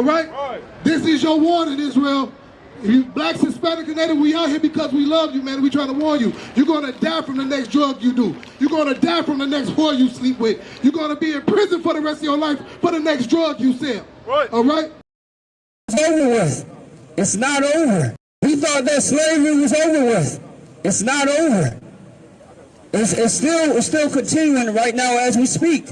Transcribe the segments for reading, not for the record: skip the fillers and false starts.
All right? This is your warning, Israel. You blacks, Hispanic, and Native, we out here because we love you, man. We trying to warn you. You're going to die from the next drug you do. You're going to die from the next whore you sleep with. You're going to be in prison for the rest of your life for the next drug you sell. Right. All right? It's over with. It's not over. We thought that slavery was over with. It's not over. It's still continuing right now as we speak.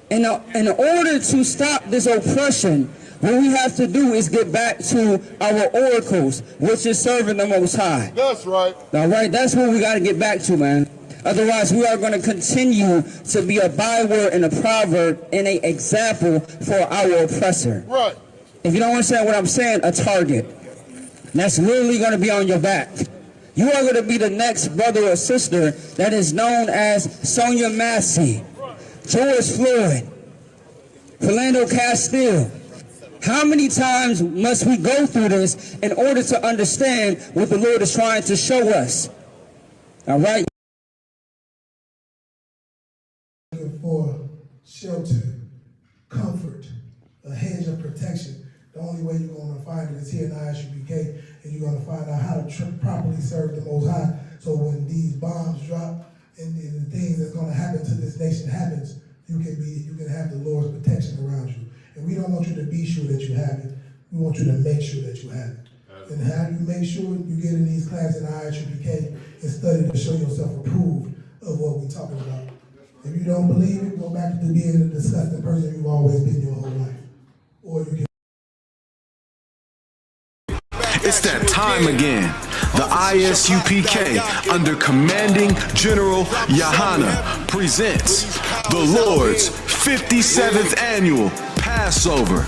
In order to stop this oppression, what we have to do is get back to our oracles, which is serving the Most High. That's right. All right, that's what we got to get back to, man. Otherwise, we are going to continue to be a byword and a proverb and an example for our oppressor. Right. If you don't understand what I'm saying, a target. That's literally going to be on your back. You are going to be the next brother or sister that is known as Sonia Massey, George Floyd, Philando Castile. How many times must we go through this in order to understand what the Lord is trying to show us? All right? Looking for shelter, comfort, a hedge of protection. The only way you're going to find it is here in ISUPK, and you're going to find out how to properly serve the Most High. So when these bombs drop and the things that's going to happen to this nation happens, you can have the Lord's protection around you. And we don't want you to be sure that you have it. We want you to make sure that you have it. And how do you make sure you get in these classes in ISUPK and study to show yourself approved of what we're talking about? If you don't believe it, go back to being a disgusting person you've always been your whole life. Or you can. It's that time again. The ISUPK, under Commanding General Yahana, presents the Lord's 57th Annual Passover.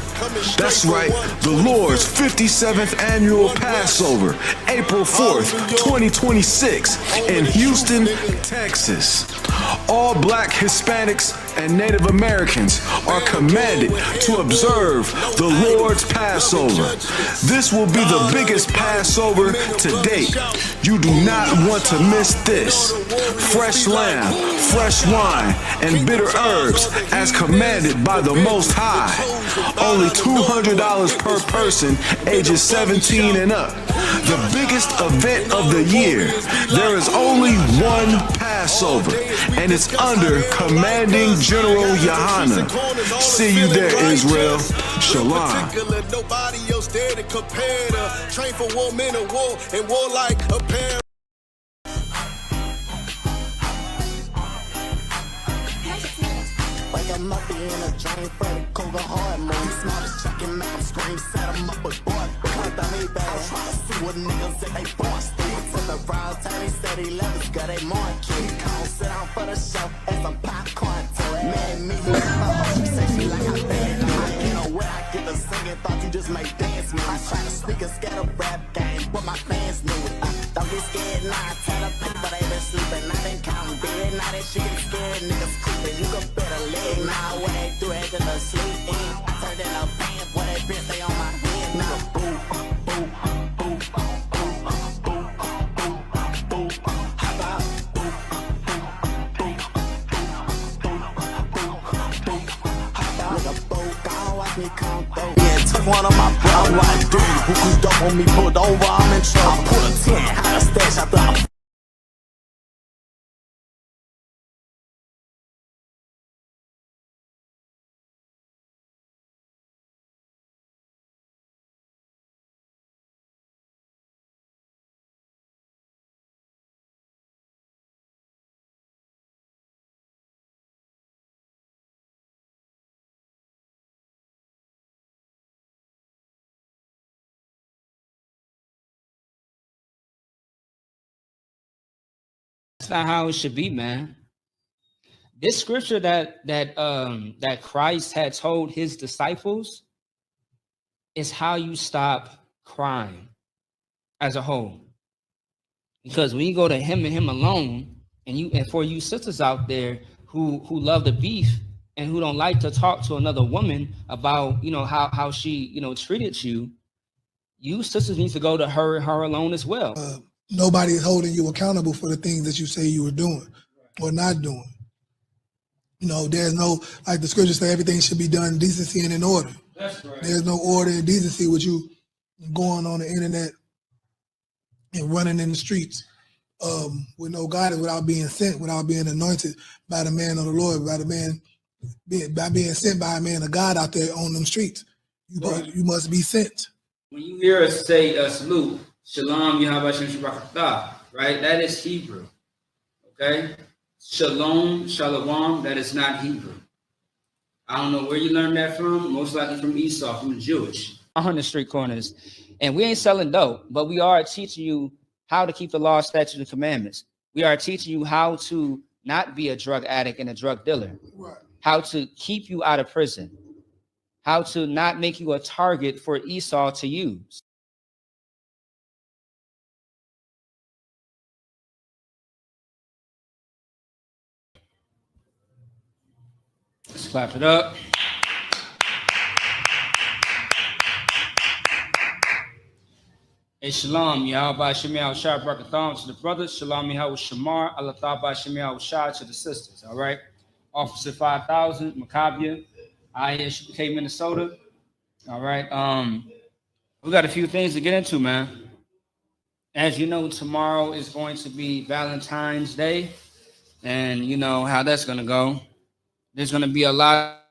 That's right, the Lord's 57th Annual Passover, April 4th, 2026, in Houston, Texas. All Black, Hispanics, and Native Americans are commanded to observe the Lord's Passover. This will be the biggest Passover to date. You do not want to miss this. Fresh lamb, fresh wine, and bitter herbs as commanded by the Most High. Only $200 per person, ages 17 and up. The biggest event of the year. There is only one Passover, and it's under Commanding General Yahana. See you there, Israel. Shalom. Nobody else there to compare to. Train for war, men of war, and war like a pair. Like I'm up in a drain, Freddy Cougar hard move. Smartest chicken, make them scream, set them up with boy. Cut the me bad. I'm trying to see what niggas if they boss. To the Valentine, he said he left us, got a marquee. Come sit down for the show, and some popcorn to it. Man, me, she say she like I bad. I get know where I get the singing, thought you just make dance me. I try to sneak a scatter rap game, but my fans knew it. Don't get scared, nah, tell the people they been sleeping. I been counting big, now that shit get scared, niggas creeping. You can better leg, now what they do, they just sleep in. I turned in a band, boy, they bitch, they on my head. Now boo, boo, boo, boo, boo, boo, boo, how about boo, boo, boo, boo, boo, boo, how about nigga boo, gone watch me come through. Yeah, took one of my brown white dudes who could up on me, pulled over, I'm in trouble. I put a 10, had a stash after I That's not how it should be, man. This scripture that Christ had told his disciples is how you stop crime as a whole. Because when you go to him and him alone, and for you sisters out there who love the beef and who don't like to talk to another woman about how she treated you, you sisters need to go to her alone as well. Nobody is holding you accountable for the things that you say you were doing or not doing. There's no, like the scriptures say, everything should be done in decency and in order. That's right. There's no order and decency with you going on the internet and running in the streets with no guidance, without being sent, without being anointed by the man of the Lord, by being sent by a man of God out there on them streets. You must be sent. When you hear us say salute, Shalom, Yahweh Shem Shabrakatah, right? That is Hebrew. Okay? Shalom, Shalom, that is not Hebrew. I don't know where you learned that from. Most likely from Esau, from the Jewish. On the street corners. And we ain't selling dope, but we are teaching you how to keep the law, statutes, and commandments. We are teaching you how to not be a drug addict and a drug dealer. Right. How to keep you out of prison. How to not make you a target for Esau to use. Let's clap it up. Hey, shalom, Yahweh Shemiah Shah Brakatham to the brothers, shalom Yahweh Shamar, Allah Shemiah Shah to the sisters, all right? Officer 5000, Maccabia, ISUK, Minnesota, all right? We got a few things to get into, man. As you know, tomorrow is going to be Valentine's Day, and you know how that's going to go. There's going to be a lot.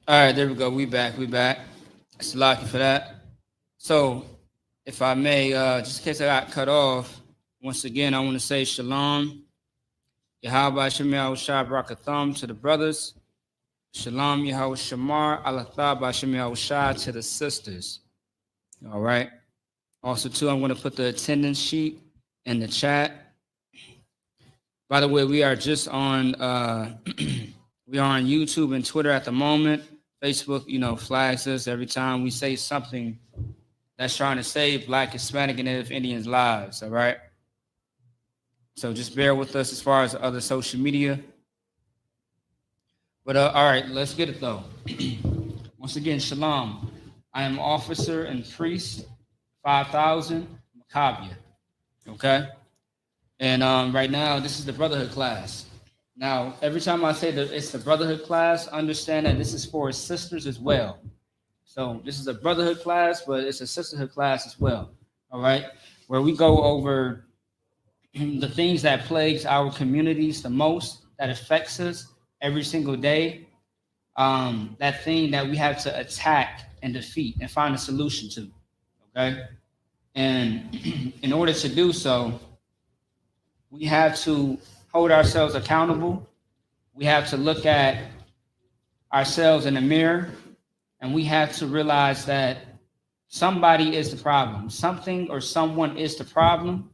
All right, there we go. We back. It's lucky for that. So, if I may, just in case I got cut off, once again, I want to say shalom. Yahweh Shemiah Shah Brakatham to the brothers. Shalom Yahweh Shamar. Allah Shemiah Shah to the sisters. All right. Also, too, I'm going to put the attendance sheet in the chat. By the way, we are just on we are on YouTube and Twitter at the moment. Facebook, flags us every time we say something that's trying to save Black, Hispanic, and Native Indians' lives, all right? So just bear with us as far as other social media. But all right, let's get it, though. Once again, shalom. I am officer and priest, 5000, Maccabia, okay? And right now, this is the brotherhood class. Now, every time I say that it's the brotherhood class, understand that this is for sisters as well. So this is a brotherhood class, but it's a sisterhood class as well, all right? Where we go over the things that plagues our communities the most, that affects us every single day, that thing that we have to attack and defeat and find a solution to, okay? And in order to do so, we have to hold ourselves accountable. We have to look at ourselves in the mirror, and we have to realize that somebody is the problem. Something or someone is the problem.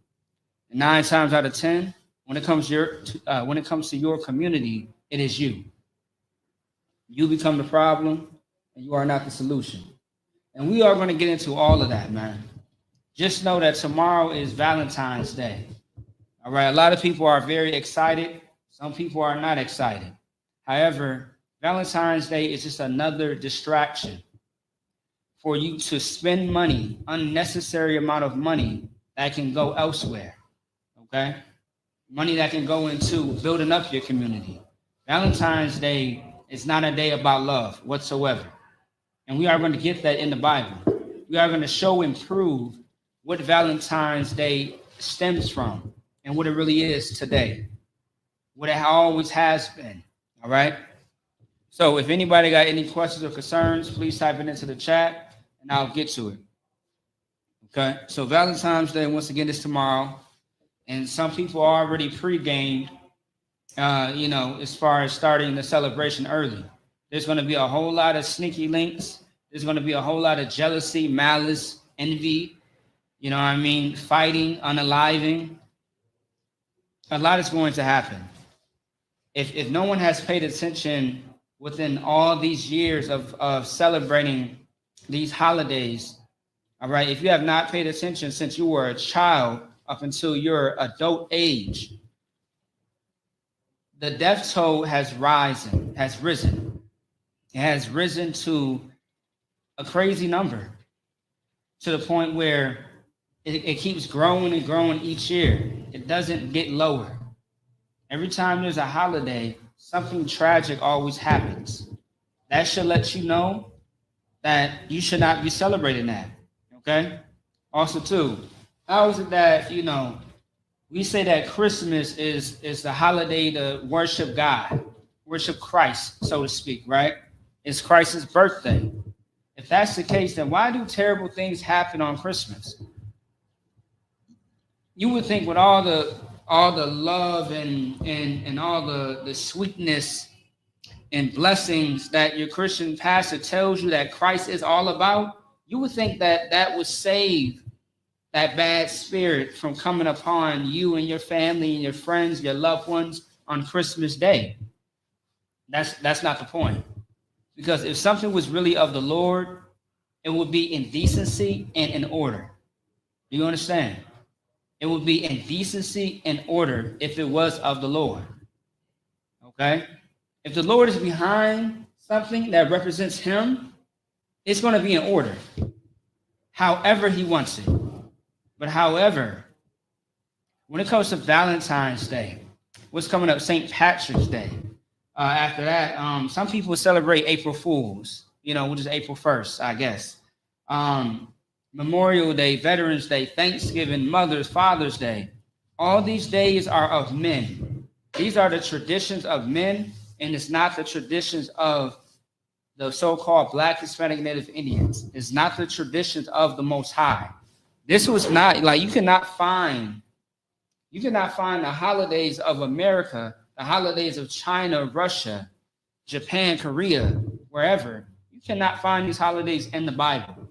And 9 times out of 10, when it comes to your community, it is you. You become the problem, and you are not the solution. And we are going to get into all of that, man. Just know that tomorrow is Valentine's Day. All right, a lot of people are very excited. Some people are not excited. However, Valentine's Day is just another distraction for you to spend money, unnecessary amount of money that can go elsewhere, okay? Money that can go into building up your community. Valentine's Day is not a day about love whatsoever. And we are going to get that in the Bible. We are going to show and prove what Valentine's Day stems from and what it really is today, what it always has been, all right? So if anybody got any questions or concerns, please type it into the chat, and I'll get to it, okay? So Valentine's Day, once again, is tomorrow, and some people are already pre-gamed as far as starting the celebration early. There's going to be a whole lot of sneaky links. There's going to be a whole lot of jealousy, malice, envy, fighting, unaliving. A lot is going to happen. If no one has paid attention within all these years of celebrating these holidays, all right, if you have not paid attention since you were a child up until your adult age, the death toll has risen. It has risen to a crazy number, to the point where it keeps growing and growing each year. It doesn't get lower. Every time there's a holiday, something tragic always happens. That should let you know that you should not be celebrating that. Okay? Also, too, how is it that, we say that Christmas is the holiday to worship God, worship Christ, so to speak, right? It's Christ's birthday. If that's the case, then why do terrible things happen on Christmas? You would think with all the love and all the sweetness and blessings that your Christian pastor tells you that Christ is all about, you would think that would save that bad spirit from coming upon you and your family and your friends, your loved ones on Christmas Day. That's not the point. Because if something was really of the Lord, it would be in decency and in order. Do you understand? It would be in decency and order if it was of the Lord. Okay? If the Lord is behind something that represents him, it's going to be in order, however he wants it. But however, when it comes to Valentine's Day, what's coming up, St. Patrick's Day, after that, some people celebrate April Fools, which is April 1st, I guess. Memorial Day, Veterans Day, Thanksgiving, Mother's, Father's Day. All these days are of men. These are the traditions of men, and it's not the traditions of the so-called Black, Hispanic, Native Indians. It's not the traditions of the Most High. This was not, you cannot find the holidays of America, the holidays of China, Russia, Japan, Korea, wherever. You cannot find these holidays in the Bible.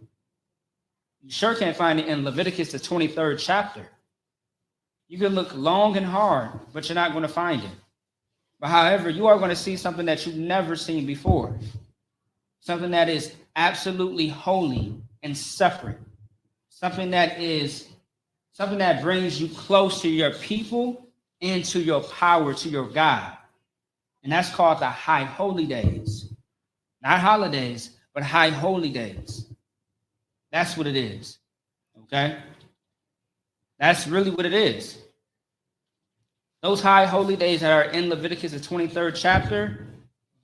You sure can't find it in Leviticus, the 23rd chapter. You can look long and hard, but you're not going to find it. But however, you are going to see something that you've never seen before. Something that is absolutely holy and separate. Something that brings you close to your people and to your power, to your God. And that's called the High Holy Days. Not holidays, but High Holy Days. That's what it is. Okay? That's really what it is. Those High Holy Days that are in Leviticus, the 23rd chapter,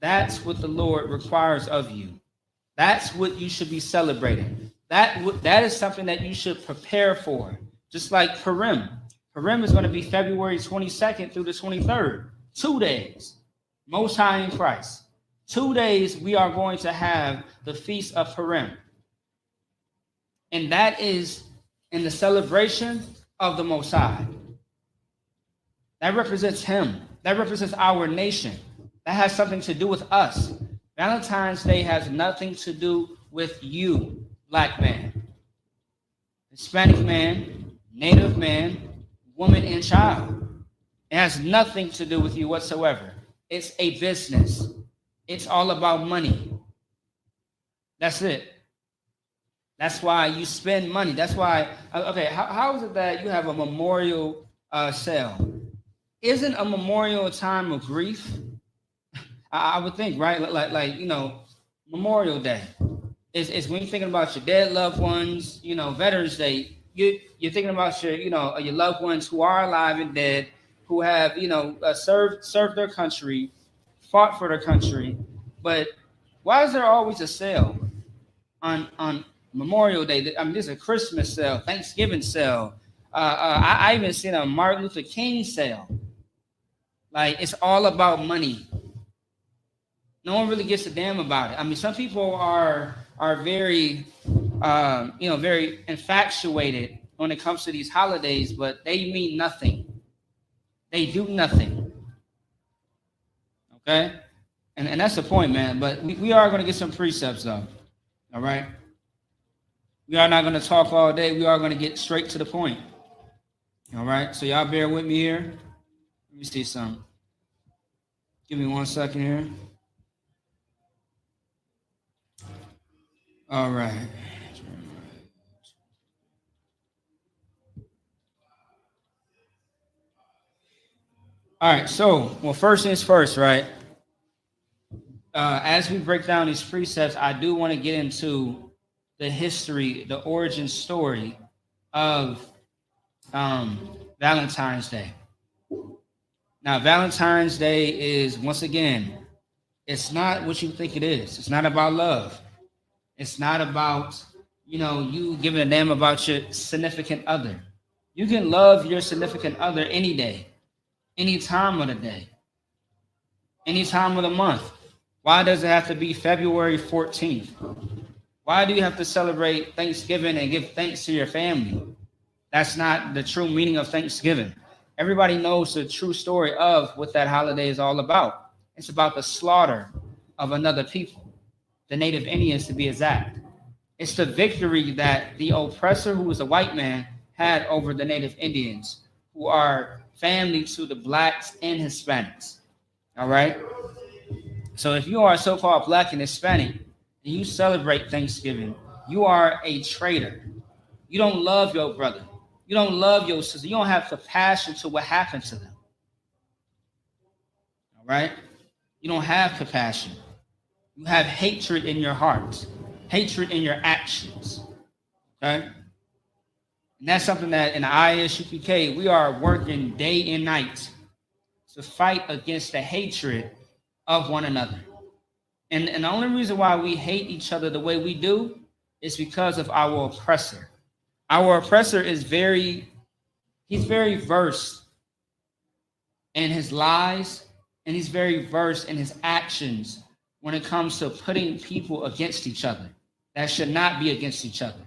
that's what the Lord requires of you. That's what you should be celebrating. That is something that you should prepare for. Just like Purim. Purim is going to be February 22nd through the 23rd. 2 days. Most High in Christ. 2 days we are going to have the Feast of Purim. And that is in the celebration of the Most High. That represents him. That represents our nation. That has something to do with us. Valentine's Day has nothing to do with you, Black man, Hispanic man, Native man, woman, and child. It has nothing to do with you whatsoever. It's a business. It's all about money. That's it. That's why you spend money. That's why, okay, how is it that you have a memorial sale? Isn't a memorial a time of grief? I would think, right? Like Memorial Day. It's when you're thinking about your dead loved ones, Veterans Day, you're thinking about your loved ones who are alive and dead, who have, served their country, fought for their country. But why is there always a sale on Memorial Day? I mean, there's a Christmas sale, Thanksgiving sale. I even seen a Martin Luther King sale. Like, it's all about money. No one really gives a damn about it. I mean, some people are very, very infatuated when it comes to these holidays, but they mean nothing. They do nothing. Okay? And that's the point, man. But we are going to get some precepts, though. All right? We are not going to talk all day. We are going to get straight to the point. All right? So y'all bear with me here. Let me see something. Give me 1 second here. All right. All right, so, well, first things first, right? As we break down these precepts, I do want to get into the history, the origin story of Valentine's Day. Now, Valentine's Day is, once again, it's not what you think it is. It's not about love. It's not about, you giving a damn about your significant other. You can love your significant other any day, any time of the day, any time of the month. Why does it have to be February 14th? Why do you have to celebrate Thanksgiving and give thanks to your family? That's not the true meaning of Thanksgiving. Everybody knows the true story of what that holiday is all about. It's about the slaughter of another people, the Native Indians to be exact. It's the victory that the oppressor, who was a white man, had over the Native Indians, who are family to the blacks and Hispanics. All right? So if you are so-called black and Hispanic, and you celebrate Thanksgiving, you are a traitor. You don't love your brother. You don't love your sister. You don't have compassion to what happened to them. All right? You don't have compassion. You have hatred in your heart, hatred in your actions. Okay? And that's something that in the ISUPK, we are working day and night to fight against the hatred of one another. And the only reason why we hate each other the way we do is because of our oppressor. Our oppressor is he's very versed in his lies, and he's very versed in his actions when it comes to putting people against each other that should not be against each other.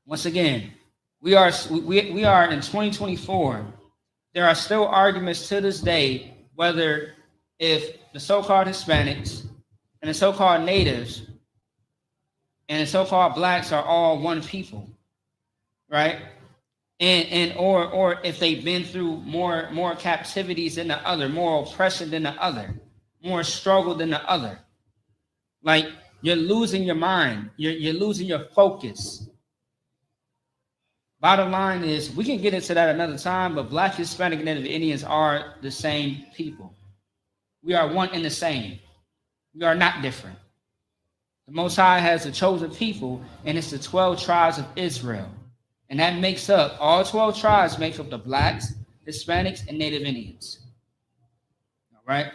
Once again, we are in 2024. There are still arguments to this day whether if the so-called Hispanics and the so-called natives and the so-called blacks are all one people, right? Or if they've been through more captivities than the other, more oppression than the other, more struggle than the other. Like, you're losing your mind. You're losing your focus. Bottom line is, we can get into that another time, but Black, Hispanic, and Native Indians are the same people. We are one and the same. We are not different. The Most High has a chosen people, and it's the 12 tribes of Israel. And that makes up, all 12 tribes make up the Blacks, Hispanics, and Native Indians. All right?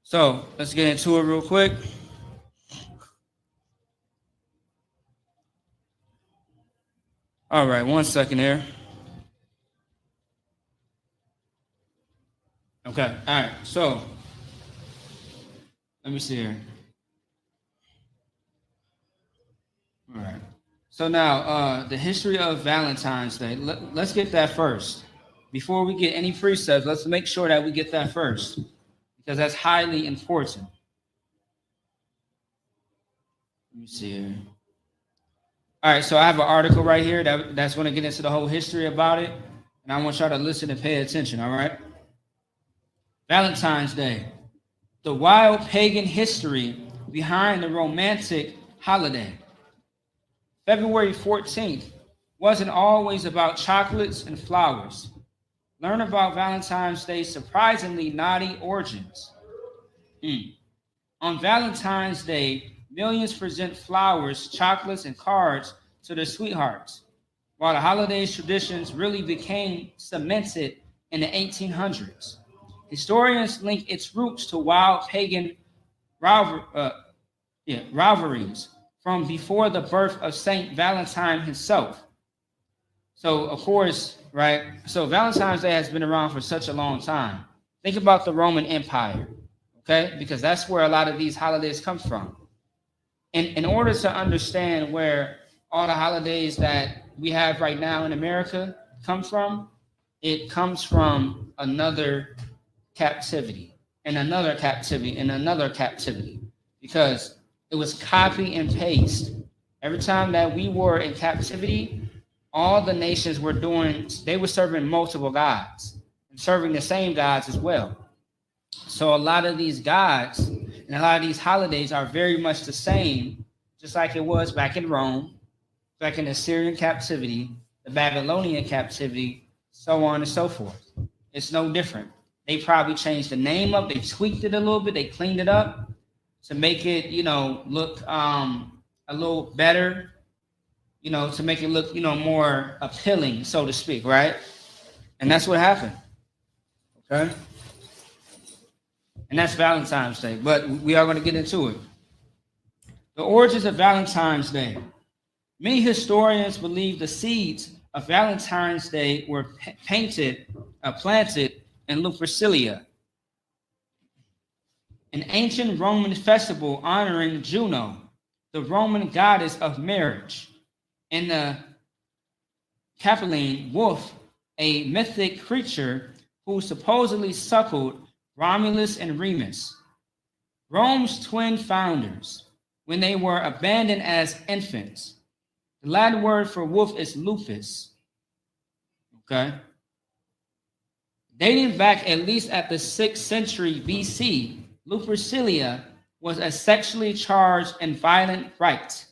So let's get into it real quick. All right, 1 second here. Okay, all right, so let me see here. All right. So now, the history of Valentine's Day. Let's get that first. Before we get any precepts, let's make sure that we get that first, because that's highly important. Let me see here. All right, so I have an article right here that's going to get into the whole history about it, and I want y'all to listen and pay attention, all right? Valentine's Day, the wild pagan history behind the romantic holiday. February 14th wasn't always about chocolates and flowers. Learn about Valentine's Day's surprisingly naughty origins. On Valentine's Day, millions present flowers, chocolates, and cards to their sweethearts, while the holiday's traditions really became cemented in the 1800s. Historians link its roots to wild pagan rivalries from before the birth of Saint Valentine himself. So, of course, right? So Valentine's Day has been around for such a long time. Think about the Roman Empire, okay? Because that's where a lot of these holidays come from. And in order to understand where all the holidays that we have right now in America come from, it comes from another captivity. in another captivity, in another captivity, because it was copy and paste. Every time that we were in captivity, all the nations were doing, they were serving multiple gods and serving the same gods as well. So a lot of these gods and a lot of these holidays are very much the same, just like it was back in Rome, back in the Assyrian captivity, the Babylonian captivity, so on and so forth. It's no different. They probably changed the name up, they tweaked it a little bit, they cleaned it up to make it, look a little better, to make it look, more appealing, so to speak, right? And that's what happened. Okay? And that's Valentine's Day, but we are going to get into it. The origins of Valentine's Day. Many historians believe the seeds of Valentine's Day were planted in Lupercalia, an ancient Roman festival honoring Juno, the Roman goddess of marriage, and the Capelline wolf, a mythic creature who supposedly suckled Romulus and Remus, Rome's twin founders, when they were abandoned as infants. The Latin word for wolf is lupus. Okay. Dating back at least at the 6th century BC, Lupercalia was a sexually charged and violent rite.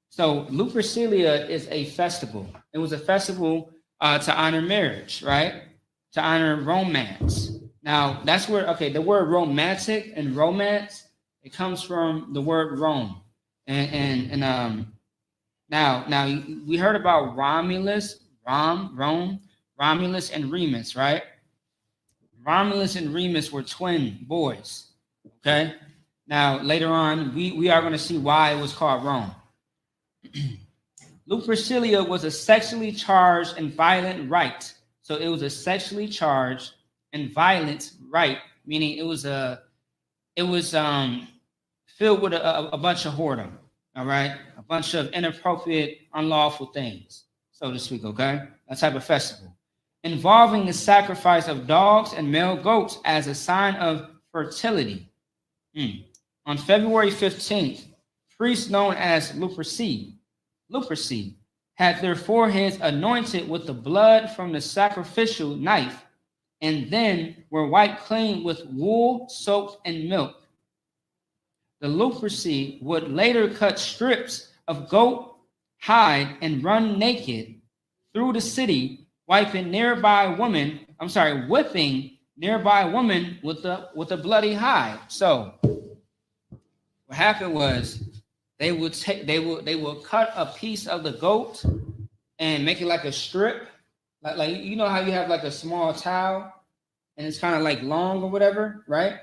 So Lupercalia is a festival. It was a festival to honor marriage, right? To honor romance. Now, that's where, the word romantic and romance, it comes from the word Rome. Now we heard about Romulus, Romulus and Remus, right? Romulus and Remus were twin boys, okay? Now, later on, we are going to see why it was called Rome. Lupercalia was a sexually charged and violent rite. So it was a sexually charged and violent rite, meaning it was filled with a bunch of whoredom, all right? A bunch of inappropriate, unlawful things, so to speak, okay? That type of festival. Involving the sacrifice of dogs and male goats as a sign of fertility. On February 15th, priests known as Luperci had their foreheads anointed with the blood from the sacrificial knife, and then were wiped clean with wool soaked in milk. The Luperci would later cut strips of goat hide and run naked through the city, whipping nearby women with a bloody hide. So what happened was they would cut a piece of the goat and make it like a strip, like you know how you have like a small towel and it's kind of like long or whatever, right?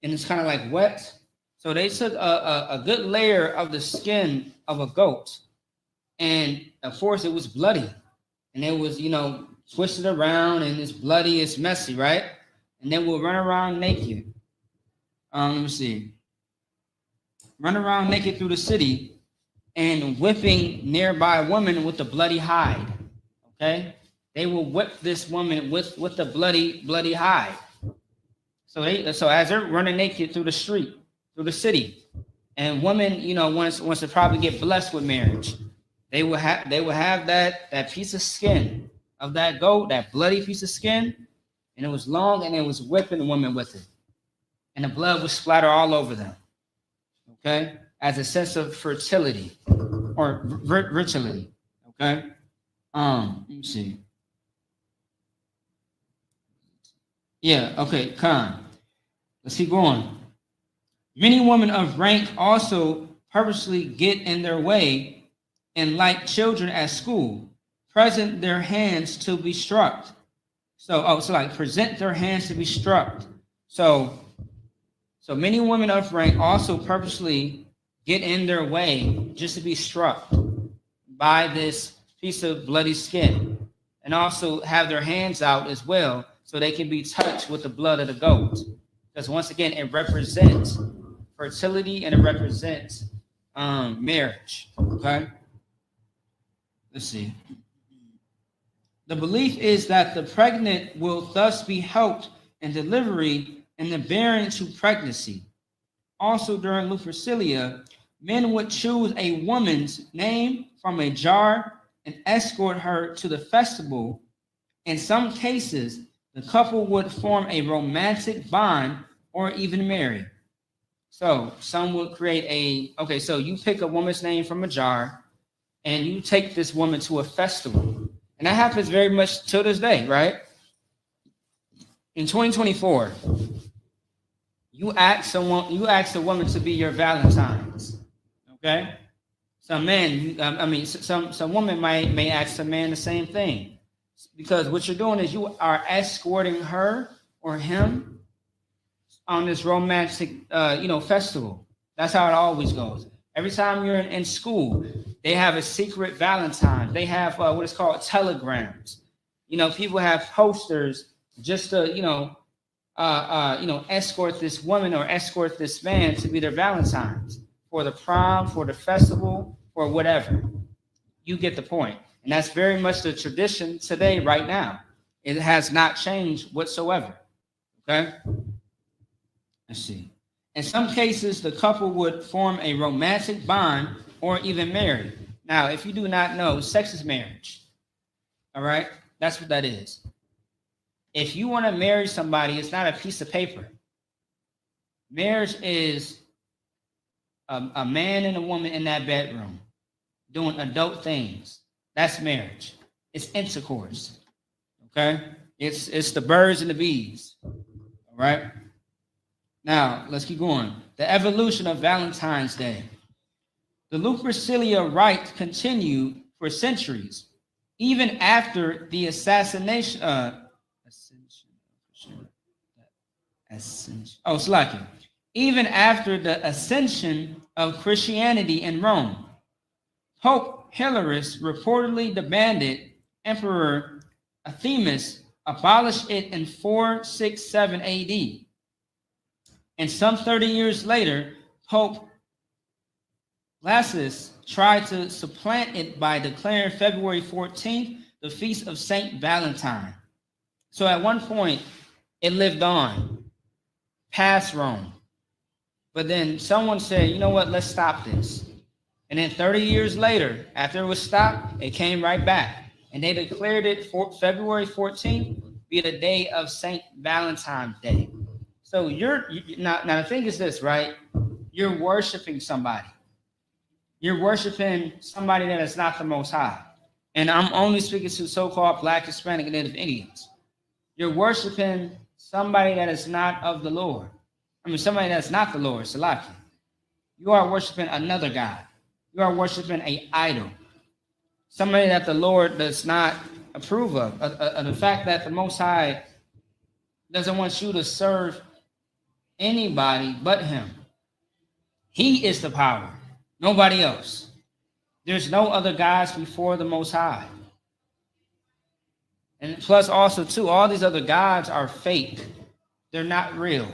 And it's kind of like wet. So they took a good layer of the skin of a goat, and of course it was bloody, and it was twisted around, and it's bloody, it's messy, right? And then we'll run around naked. Let me see. Run around naked through the city and whipping nearby women with the bloody hide. Okay, they will whip this woman with the bloody hide. So as they're running naked through the street, through the city, and women, wants to probably get blessed with marriage, they will have that piece of skin of that goat, that bloody piece of skin, and it was long, and it was whipping the woman with it, and the blood would splatter all over them. Okay, as a sense of fertility or virility. Okay, let me see. Yeah, okay, Khan. Let's keep going. Many women of rank also purposely get in their way, and like children at school, present their hands to be struck. Present their hands to be struck. So many women of rank also purposely get in their way just to be struck by this piece of bloody skin, and also have their hands out as well so they can be touched with the blood of the goat. Because once again, it represents fertility and it represents marriage. Okay? Let's see. The belief is that the pregnant will thus be helped in delivery and the bearing to pregnancy. Also during Lupercalia, men would choose a woman's name from a jar and escort her to the festival. In some cases, the couple would form a romantic bond or even marry. So some would create so you pick a woman's name from a jar and you take this woman to a festival. And that happens very much to this day, right? In 2024, you ask a woman to be your Valentine's, okay? Some woman may ask a man the same thing, because what you're doing is you are escorting her or him on this romantic, festival. That's how it always goes. Every time you're in school, they have a secret Valentine. They have what is called telegrams. People have posters just to, escort this woman or escort this man to be their Valentines for the prom, for the festival, or whatever. You get the point. And that's very much the tradition today, right now. It has not changed whatsoever. Okay? Let's see. In some cases, the couple would form a romantic bond or even marry. Now, if you do not know, sex is marriage. All right? That's what that is. If you want to marry somebody, it's not a piece of paper. Marriage is a man and a woman in that bedroom doing adult things. That's marriage. It's intercourse. Okay? It's the birds and the bees. All right? Now, let's keep going. The evolution of Valentine's Day. The Lupercalia rite continued for centuries, even after the assassination. Even after the ascension of Christianity in Rome, Pope Hilarius reportedly demanded Emperor Artemis abolish it in 467 AD. And some 30 years later, Pope Blasius tried to supplant it by declaring February 14th the feast of Saint Valentine. So at one point, it lived on past Rome. But then someone said, you know what, let's stop this. And then 30 years later, after it was stopped, it came right back. And they declared it for February 14th be the day of Saint Valentine's Day. So now the thing is this, right? You're worshiping somebody. You're worshiping somebody that is not the Most High. And I'm only speaking to so-called Black, Hispanic, and Native Indians. You're worshiping somebody that is not of the Lord. Somebody that's not the Lord, Salaki. You are worshiping another God. You are worshiping an idol. Somebody that the Lord does not approve of. The fact that the Most High doesn't want you to serve anybody but him. He is the power, nobody else. There's no other gods before the Most High. And plus also too, all these other gods are fake. They're not real.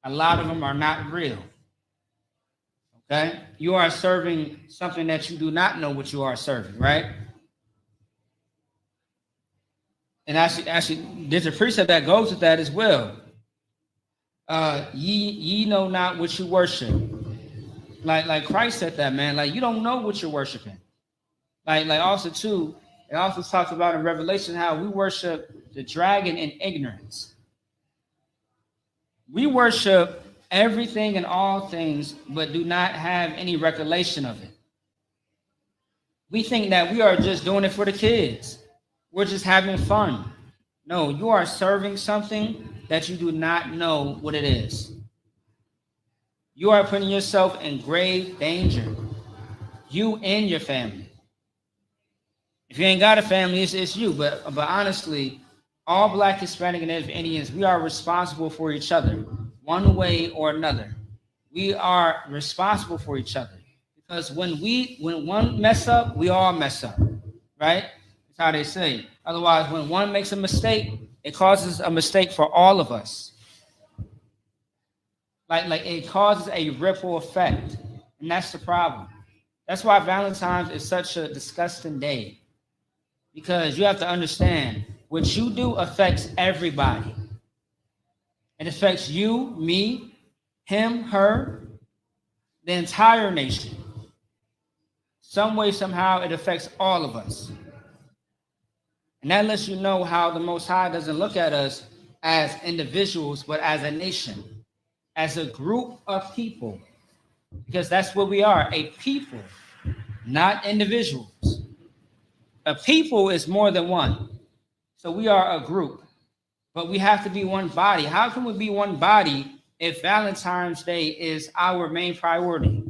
A lot of them are not real. Okay? You are serving something that you do not know what you are serving, right? And actually, there's a precept that goes with that as well. Ye know not what you worship. Like Christ said that, man. Like, you don't know what you're worshiping. Like also too, it also talks about in Revelation how we worship the dragon in ignorance. We worship everything and all things, but do not have any recollection of it. We think that we are just doing it for the kids. We're just having fun. No, you are serving something that you do not know what it is. You are putting yourself in grave danger. You and your family. If you ain't got a family, it's you. But honestly, all Black, Hispanic, and Native Indians, we are responsible for each other, one way or another. We are responsible for each other. Because when one mess up, we all mess up, right? That's how they say. Otherwise, when one makes a mistake, it causes a mistake for all of us. Like it causes a ripple effect. And that's the problem. That's why Valentine's is such a disgusting day. Because you have to understand, what you do affects everybody. It affects you, me, him, her, the entire nation. Some way, somehow, it affects all of us. And that lets you know how the Most High doesn't look at us as individuals, but as a nation, as a group of people. Because that's what we are, a people, not individuals. A people is more than one. So we are a group, but we have to be one body. How can we be one body if Valentine's Day is our main priority?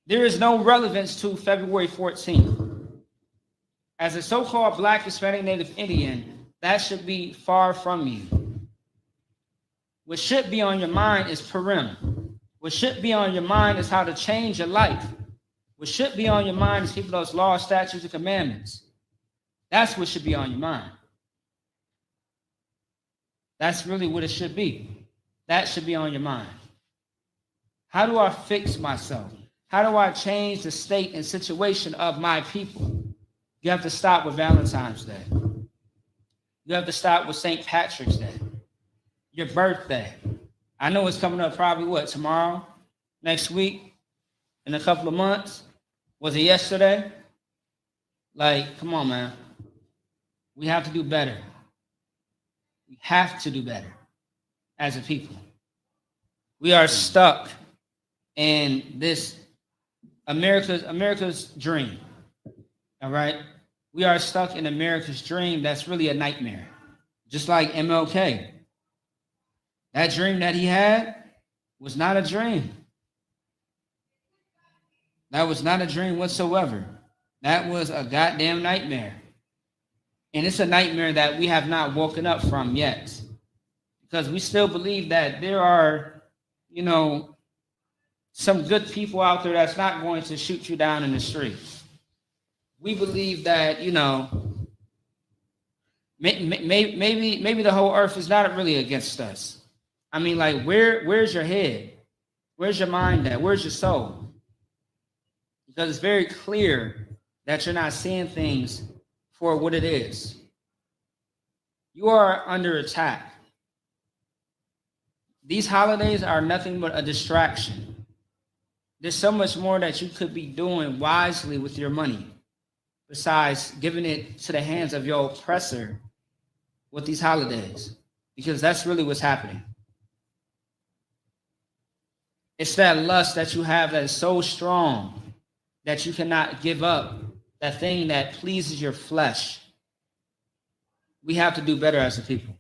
There is no relevance to February 14th. As a so-called Black, Hispanic, Native Indian, that should be far from you. What should be on your mind is Purim. What should be on your mind is how to change your life. What should be on your mind is keeping those laws, statutes, and commandments. That's what should be on your mind. That's really what it should be. That should be on your mind. How do I fix myself? How do I change the state and situation of my people? You have to stop with Valentine's Day. You have to stop with St. Patrick's Day. Your birthday. I know it's coming up probably tomorrow? Next week? In a couple of months? Was it yesterday? Like, come on, man. We have to do better. We have to do better as a people. We are stuck in this America's dream. All right? We are stuck in America's dream that's really a nightmare. Just like MLK. That dream that he had was not a dream. That was not a dream whatsoever. That was a goddamn nightmare. And it's a nightmare that we have not woken up from yet. Because we still believe that there are, some good people out there that's not going to shoot you down in the street. We believe that, maybe the whole earth is not really against us. I mean, like, where's your head? Where's your mind at? Where's your soul? Because it's very clear that you're not seeing things for what it is. You are under attack. These holidays are nothing but a distraction. There's so much more that you could be doing wisely with your money besides giving it to the hands of your oppressor with these holidays, because that's really what's happening. It's that lust that you have that is so strong that you cannot give up, that thing that pleases your flesh. We have to do better as a people.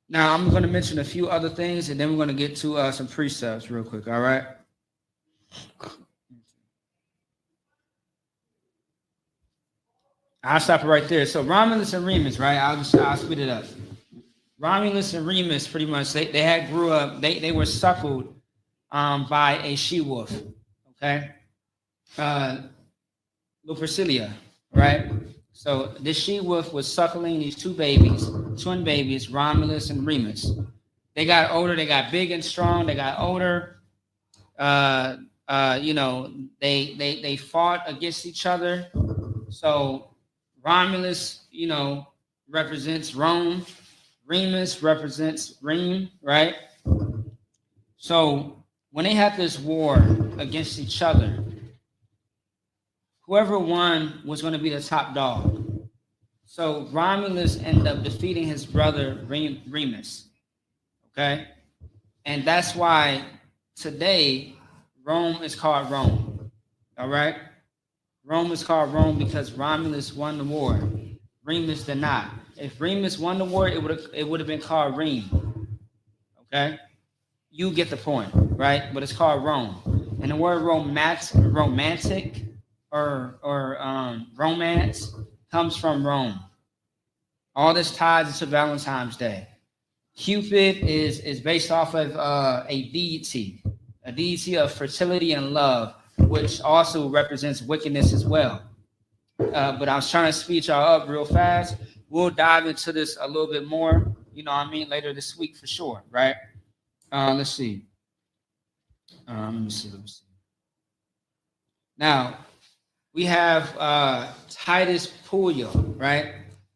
Now, I'm going to mention a few other things, and then we're going to get to some precepts real quick, all right? I'll stop it right there. So Romulus and Remus, right? I'll speed it up. Romulus and Remus, pretty much, they had grew up, they were suckled by a she-wolf, okay? Lupercilia, right? So this she-wolf was suckling these two babies, twin babies, Romulus and Remus. They got older, they got big and strong, they got older. They fought against each other. So Romulus, represents Rome. Remus represents Rome, right? So when they had this war against each other, whoever won was going to be the top dog. So Romulus ended up defeating his brother Remus, okay? And that's why today Rome is called Rome, all right? Rome is called Rome because Romulus won the war. Remus did not. If Remus won the war, it would have been called Rome, okay? You get the point, right? But it's called Rome. And the word romantic or romance comes from Rome. All this ties into Valentine's Day. Cupid is based off of a deity of fertility and love, which also represents wickedness as well. But I was trying to speed y'all up real fast. We'll dive into this a little bit more, later this week for sure, right? Let's see. Let me see. Now, we have Titus Pulio, right?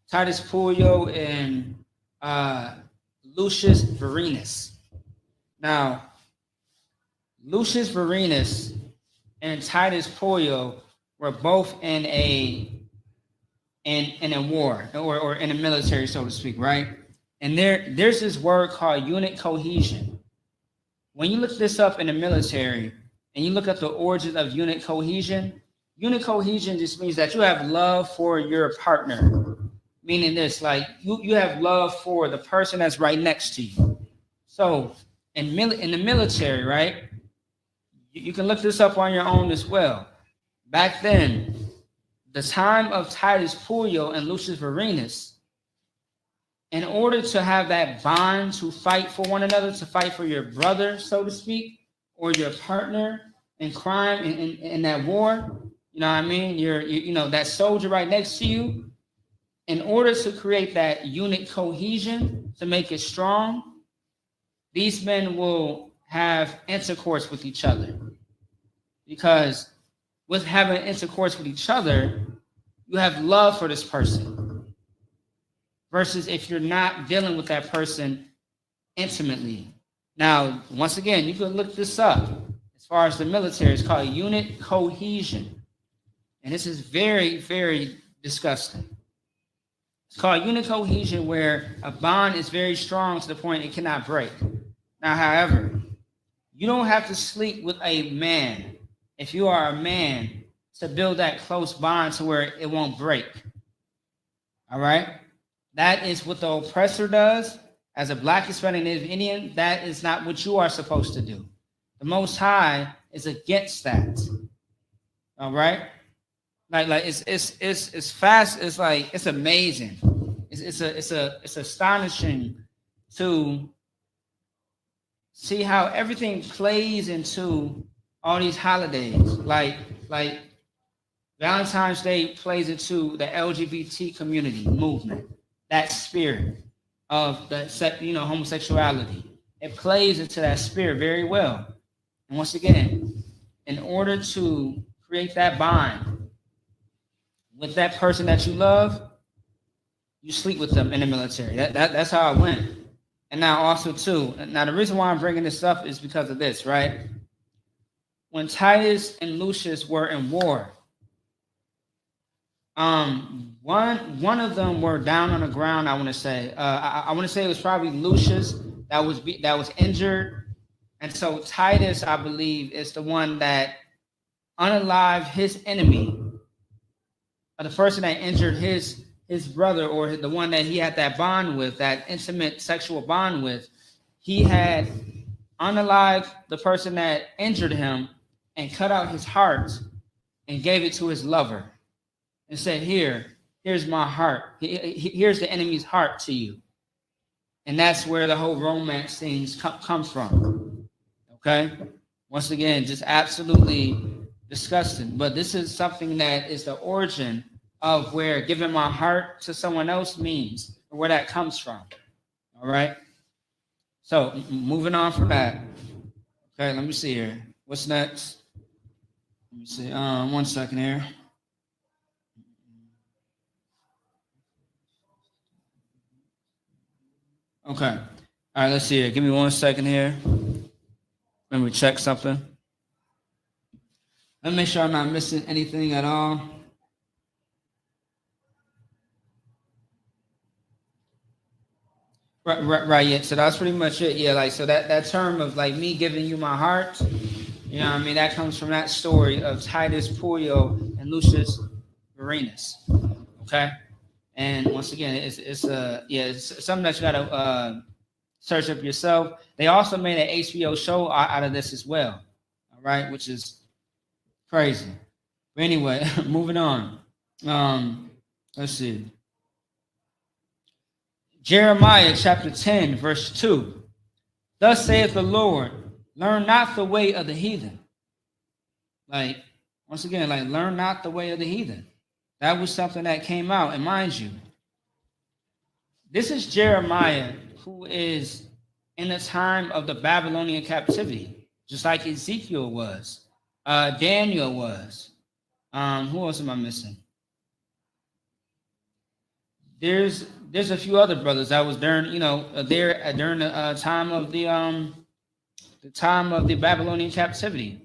Titus Pulio in Lucius Vorenus. Now, Lucius Vorenus and Titus Pollio were both in a war or in the military, so to speak, right? And there's this word called unit cohesion. When you look this up in the military and you look at the origins of unit cohesion just means that you have love for your partner. Meaning this, like you have love for the person that's right next to you. So in the military, right? You can look this up on your own as well. Back then, the time of Titus Pollio and Lucius Vorenus, in order to have that bond to fight for one another, to fight for your brother, so to speak, or your partner in crime in that war, you know what I mean? You know, that soldier right next to you, in order to create that unit cohesion, to make it strong, these men will have intercourse with each other. Because with having intercourse with each other, you have love for this person. Versus if you're not dealing with that person intimately. Now, once again, you can look this up. As far as the military, it's called unit cohesion. And this is very, very disgusting. It's called unit cohesion, where a bond is very strong to the point it cannot break. Now, however, you don't have to sleep with a man, if you are a man, to build that close bond to where it won't break. All right? That is what the oppressor does. As a Black, Hispanic, Native Indian, that is not what you are supposed to do. The Most High is against that. All right? Like it's fast. It's like it's amazing. It's astonishing to see how everything plays into all these holidays. Like Valentine's Day plays into the LGBT community movement. That spirit of the homosexuality. It plays into that spirit very well. And once again, in order to create that bond with that person that you love, you sleep with them in the military. That's how it went. And now also too, now the reason why I'm bringing this up is because of this, right? When Titus and Lucius were in war, one of them were down on the ground. I want to say, I want to say it was probably Lucius that was injured, and so Titus, I believe, is the one that unalived his enemy, or the person that injured his brother, or the one that he had that bond with, that intimate sexual bond with. He had unalived the person that injured him and cut out his heart and gave it to his lover. And said, here's my heart. Here's the enemy's heart to you. And that's where the whole romance things come from. Okay? Once again, just absolutely disgusting. But this is something that is the origin of where giving my heart to someone else means, or where that comes from. All right? So, moving on from that. Okay, let me see here. What's next? Let me see. 1 second here. Okay. All right, let's see here. Give me 1 second here. Let me check something. Let me make sure I'm not missing anything at all. Right, yeah. So that's pretty much it. Yeah, like, so that term of like me giving you my heart, you know what I mean? That comes from that story of Titus Pollio and Lucius Vorenus. Okay? And once again, it's something that you gotta search up yourself. They also made an HBO show out of this as well. All right, which is crazy. But anyway, moving on. Let's see. Jeremiah chapter 10, verse 2. Thus saith the Lord, learn not the way of the heathen. Like, once again, like, learn not the way of the heathen. That was something that came out. And mind you, this is Jeremiah, who is in the time of the Babylonian captivity, just like Ezekiel was, Daniel was. Who else am I missing? there's a few other brothers that was during, there during the time of the Babylonian captivity.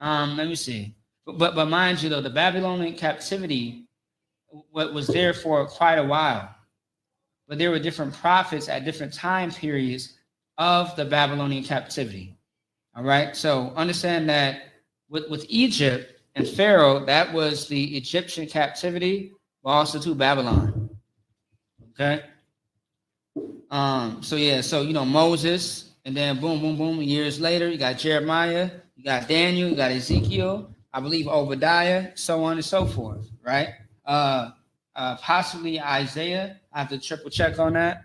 Let me see. But mind you, though, the Babylonian captivity was there for quite a while. But there were different prophets at different time periods of the Babylonian captivity. All right. So understand that with Egypt and Pharaoh, that was the Egyptian captivity, but also to Babylon. Okay. So Moses, and then boom, boom, boom. Years later, you got Jeremiah, you got Daniel, you got Ezekiel, I believe Obadiah, so on and so forth, right? Possibly Isaiah. I have to triple check on that.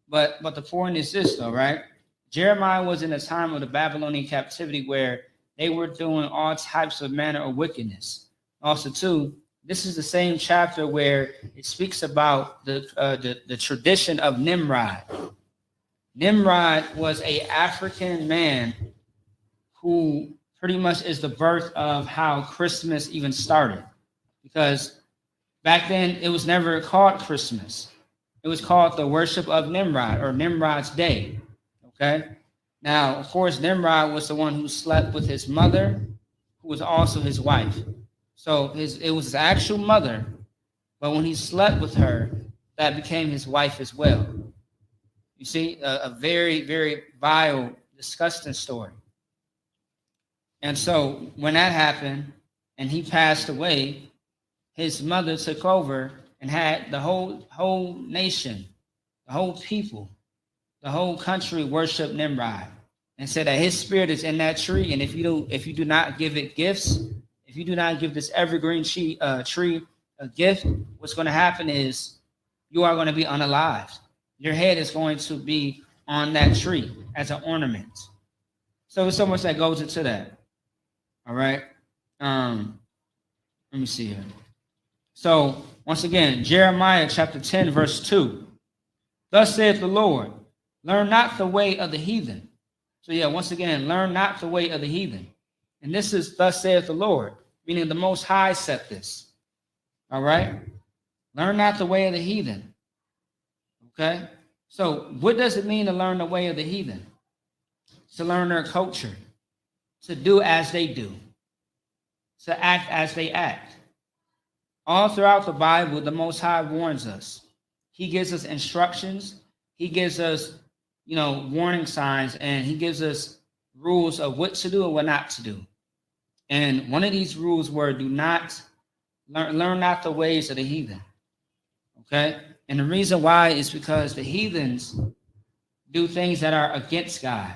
But the point is this, though, right? Jeremiah was in a time of the Babylonian captivity where they were doing all types of manner of wickedness. Also, too, this is the same chapter where it speaks about the tradition of Nimrod. Nimrod was an African man who pretty much is the birth of how Christmas even started. Because back then, it was never called Christmas. It was called the worship of Nimrod, or Nimrod's Day. Okay? Now, of course, Nimrod was the one who slept with his mother, who was also his wife. So it was his actual mother, but when he slept with her, that became his wife as well. You see, a very, very vile, disgusting story. And so when that happened and he passed away, his mother took over and had the whole nation, the whole people, the whole country worship Nimrod, and said that his spirit is in that tree. And if you do not give it gifts, if you do not give this evergreen tree a gift, what's going to happen is you are going to be unalived. Your head is going to be on that tree as an ornament. So there's so much that goes into that. All right. Let me see here. So once again, Jeremiah chapter 10, verse 2. Thus saith the Lord, learn not the way of the heathen. So once again, learn not the way of the heathen. And this is thus saith the Lord, meaning the Most High said this. All right? Learn not the way of the heathen. Okay? So what does it mean to learn the way of the heathen? To learn their culture, to do as they do, to act as they act. All throughout the Bible, the Most High warns us. He gives us instructions. He gives us, warning signs, and he gives us rules of what to do and what not to do. And one of these rules were do not learn not the ways of the heathen. Okay? And the reason why is because the heathens do things that are against God,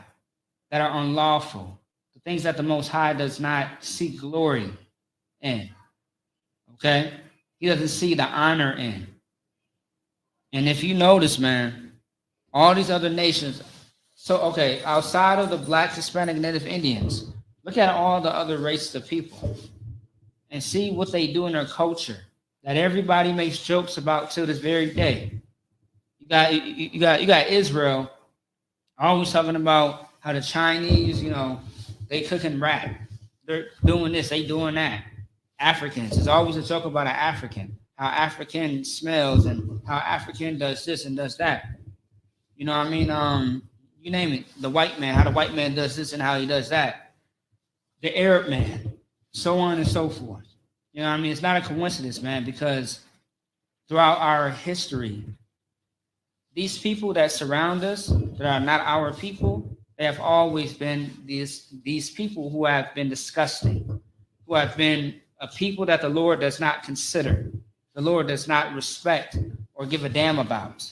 that are unlawful, the things that the Most High does not seek glory in. Okay? He doesn't see the honor in. And if you notice, man, all these other nations, outside of the Black, Hispanic, Native Indians, look at all the other races of people and see what they do in their culture that everybody makes jokes about till this very day. You got Israel always talking about how the Chinese, they cooking rap. They're doing this, they doing that. Africans, there's always a joke about an African, how African smells and how African does this and does that. You know what I mean? You name it. The white man, how the white man does this and how he does that. The Arab man, so on and so forth. You know what I mean? It's not a coincidence, man, because throughout our history, these people that surround us, that are not our people, they have always been these people who have been disgusting, who have been a people that the Lord does not consider, the Lord does not respect or give a damn about.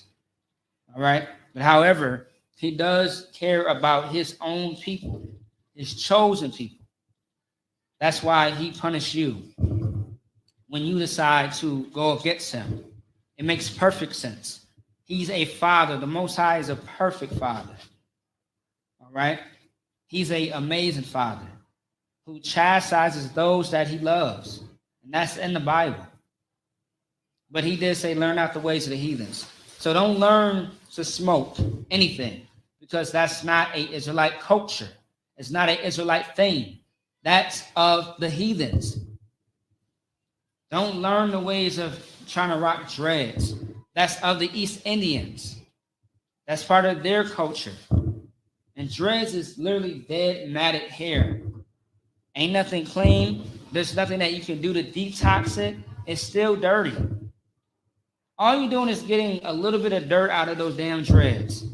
All right? But however, he does care about his own people, his chosen people. That's why he punished you when you decide to go against him. It makes perfect sense. He's a father. The Most High is a perfect father. All right? He's an amazing father who chastises those that he loves. And that's in the Bible. But he did say, learn out the ways of the heathens. So don't learn to smoke anything, because that's not an Israelite culture. It's not an Israelite thing. That's of the heathens. Don't learn the ways of trying to rock dreads. That's of the East Indians. That's part of their culture. And dreads is literally dead, matted hair. Ain't nothing clean. There's nothing that you can do to detox it. It's still dirty. All you're doing is getting a little bit of dirt out of those damn dreads.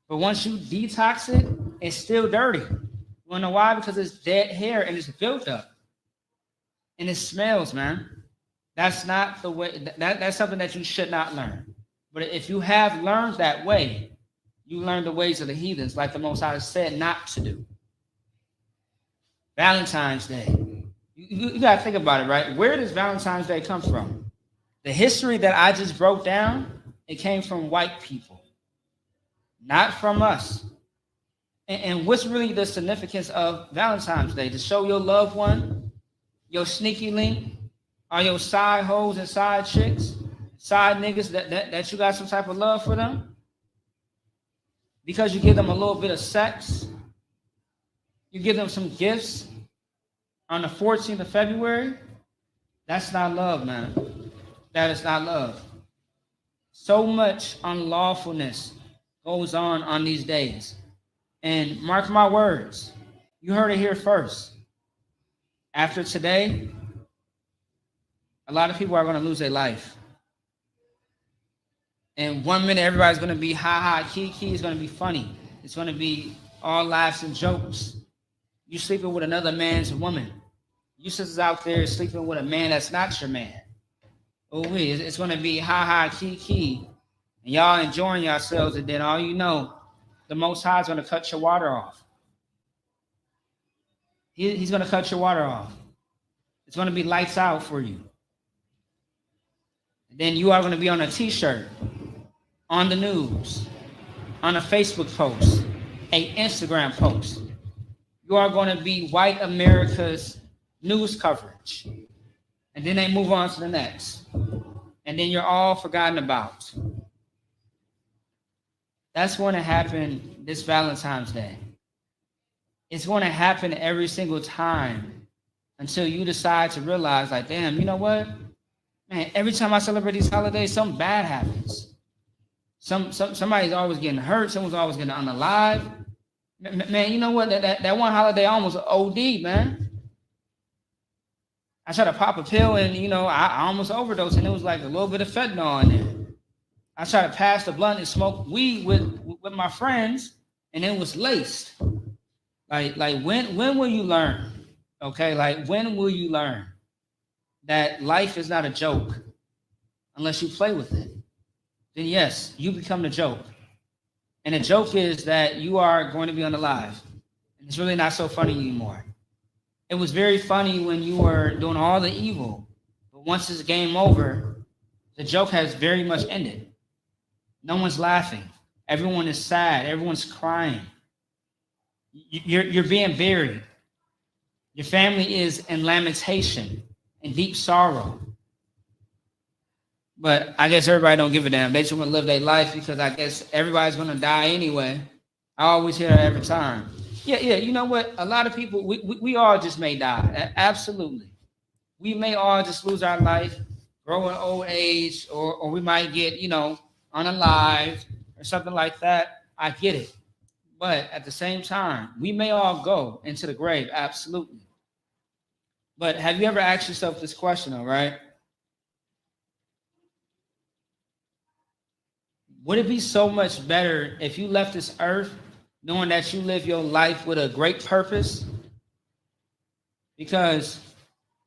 But once you detox it, it's still dirty. You wanna know why? Because it's dead hair and it's built up. And it smells, man. That's not the way, that's something that you should not learn. But if you have learned that way, you learn the ways of the heathens, like the Most High said not to do. Valentine's Day. You got to think about it, right? Where does Valentine's Day come from? The history that I just broke down, it came from white people, not from us. And what's really the significance of Valentine's Day? To show your loved one, your sneaky link, or your side hoes and side chicks, side niggas that you got some type of love for them? Because you give them a little bit of sex, you give them some gifts on the 14th of February, that's not love, man. That is not love. So much unlawfulness goes on these days. And mark my words, you heard it here first. After today, a lot of people are going to lose their life. And 1 minute, everybody's going to be ha ha, kiki, it's going to be funny. It's going to be all laughs and jokes. You sleeping with another man's woman. You sisters out there sleeping with a man that's not your man. Oh, it's going to be ha ha, kiki. And y'all enjoying yourselves, and then all you know, the Most High is going to cut your water off. He's going to cut your water off. It's going to be lights out for you. And then you are going to be on a t-shirt, on the news, on a Facebook post, an Instagram post. You are going to be white America's news coverage. And then they move on to the next. And then you're all forgotten about. That's going to happen this Valentine's Day. It's going to happen every single time until you decide to realize, like, damn, you know what? Man, every time I celebrate these holidays, something bad happens. Somebody's always getting hurt. Someone's always getting unalive. Man, you know what? That one holiday I almost OD, man. I tried to pop a pill and, I almost overdosed, and it was like a little bit of fentanyl in there. I tried to pass the blunt and smoke weed with my friends, and it was laced. Like when will you learn? Okay, like when will you learn that life is not a joke unless you play with it? Then yes, you become the joke. And the joke is that you are going to be unalive. And it's really not so funny anymore. It was very funny when you were doing all the evil. But once it's game over, the joke has very much ended. No one's laughing. Everyone is sad. Everyone's crying. You're being buried. Your family is in lamentation and deep sorrow. But I guess everybody don't give a damn. They just want to live their life because I guess everybody's going to die anyway. I always hear that every time. Yeah, you know what? A lot of people, we all just may die. Absolutely. We may all just lose our life, grow in old age, or we might get, unalive or something like that. I get it. But at the same time, we may all go into the grave. Absolutely. But have you ever asked yourself this question, all right? Would it be so much better if you left this earth knowing that you live your life with a great purpose? Because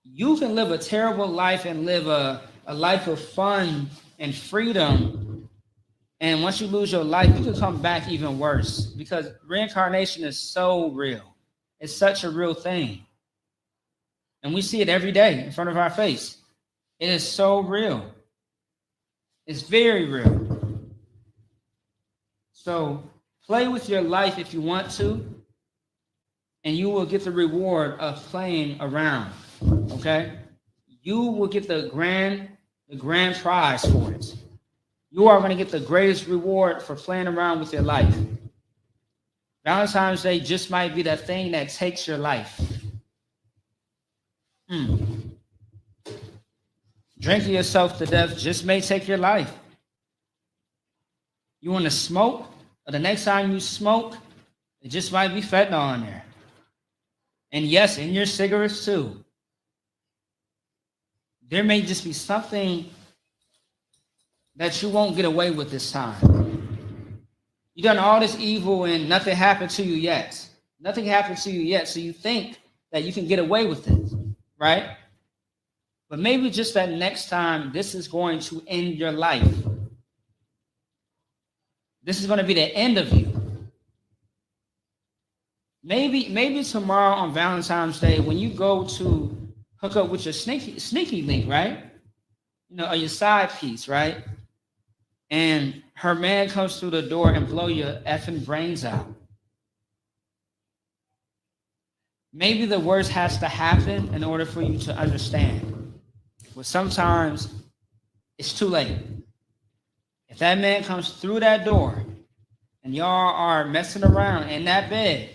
you can live a terrible life and live a life of fun and freedom. And once you lose your life, you can come back even worse because reincarnation is so real. It's such a real thing. And we see it every day in front of our face. It is so real. It's very real. So play with your life if you want to, and you will get the reward of playing around, okay? You will get the grand prize for it. You are going to get the greatest reward for playing around with your life. Valentine's Day just might be that thing that takes your life. Drinking yourself to death just may take your life. You want to smoke? Or the next time you smoke, it just might be fentanyl in there. And yes, in your cigarettes too. There may just be something that you won't get away with this time. You done all this evil and nothing happened to you yet. Nothing happened to you yet. So you think that you can get away with it, right? But maybe just that next time, this is going to end your life. This is going to be the end of you. Maybe tomorrow on Valentine's Day, when you go to hook up with your sneaky link, right? You know, or your side piece, right? And her man comes through the door and blow your effing brains out. Maybe the worst has to happen in order for you to understand. But sometimes it's too late. If that man comes through that door and y'all are messing around in that bed,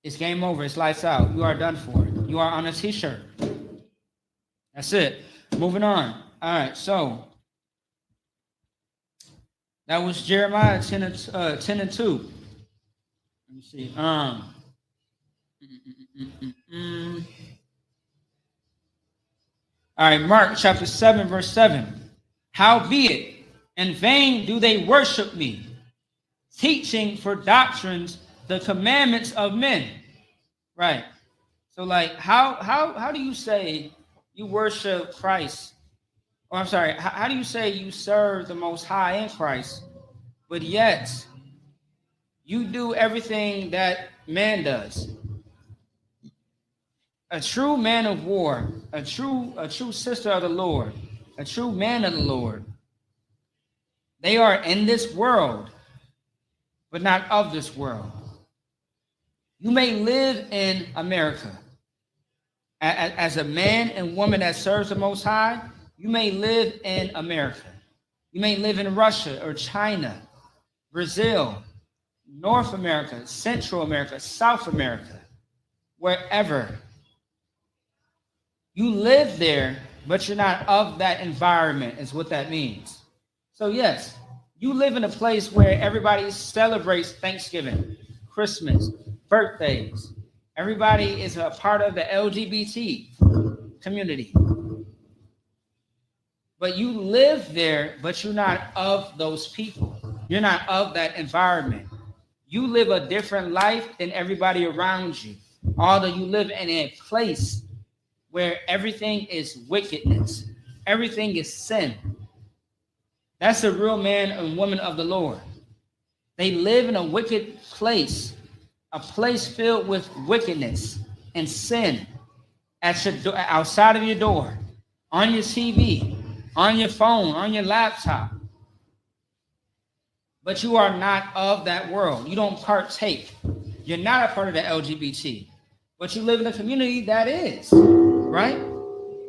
it's game over. It's lights out. You are done for. You are on a t-shirt. That's it. Moving on. All right. So that was Jeremiah 10 and 2. Let me see. All right. Mark chapter 7, verse 7. Howbeit, in vain do they worship me, teaching for doctrines the commandments of men. Right. So like how do you say you worship Christ? Or I'm sorry, how do you say you serve the Most High in Christ, but yet you do everything that man does? A true man of war, a true sister of the Lord, a true man of the Lord, they are in this world, but not of this world. You may live in America as a man and woman that serves the Most High. You may live in America. You may live in Russia or China, Brazil, North America, Central America, South America, wherever. You live there, but you're not of that environment, is what that means. So yes, you live in a place where everybody celebrates Thanksgiving, Christmas, birthdays. Everybody is a part of the LGBT community. But you live there, but you're not of those people. You're not of that environment. You live a different life than everybody around you. Although you live in a place where everything is wickedness, everything is sin. That's a real man and woman of the Lord. They live in a wicked place, a place filled with wickedness and sin at your door, outside of your door, on your TV, on your phone, on your laptop. But you are not of that world. You don't partake. You're not a part of the LGBT. But you live in a community that is, right?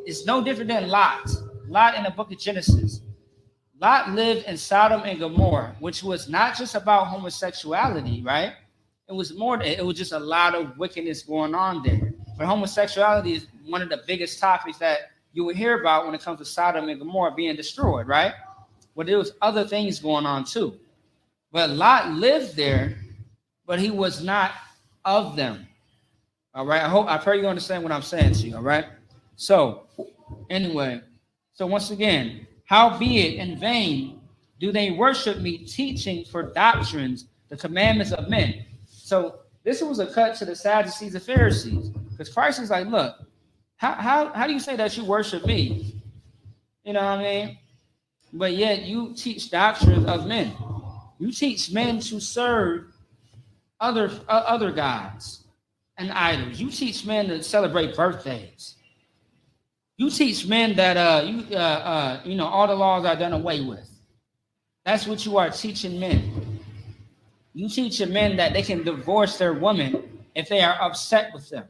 It's no different than Lot. Lot in the book of Genesis. Lot lived in Sodom and Gomorrah, which was not just about homosexuality, right? It was more, it was just a lot of wickedness going on there. But homosexuality is one of the biggest topics that you will hear about when it comes to Sodom and Gomorrah being destroyed, right? But there was other things going on too. But Lot lived there, but he was not of them. All right. I pray you understand what I'm saying to you. All right. So anyway, so once again, howbeit in vain do they worship me, teaching for doctrines the commandments of men. So this was a cut to the Sadducees and Pharisees, because Christ is like, look, how do you say that you worship me? You know what I mean? But yet you teach doctrines of men. You teach men to serve other gods and idols. You teach men to celebrate birthdays. You teach men that all the laws are done away with. That's what you are teaching men. You teach men that they can divorce their woman if they are upset with them.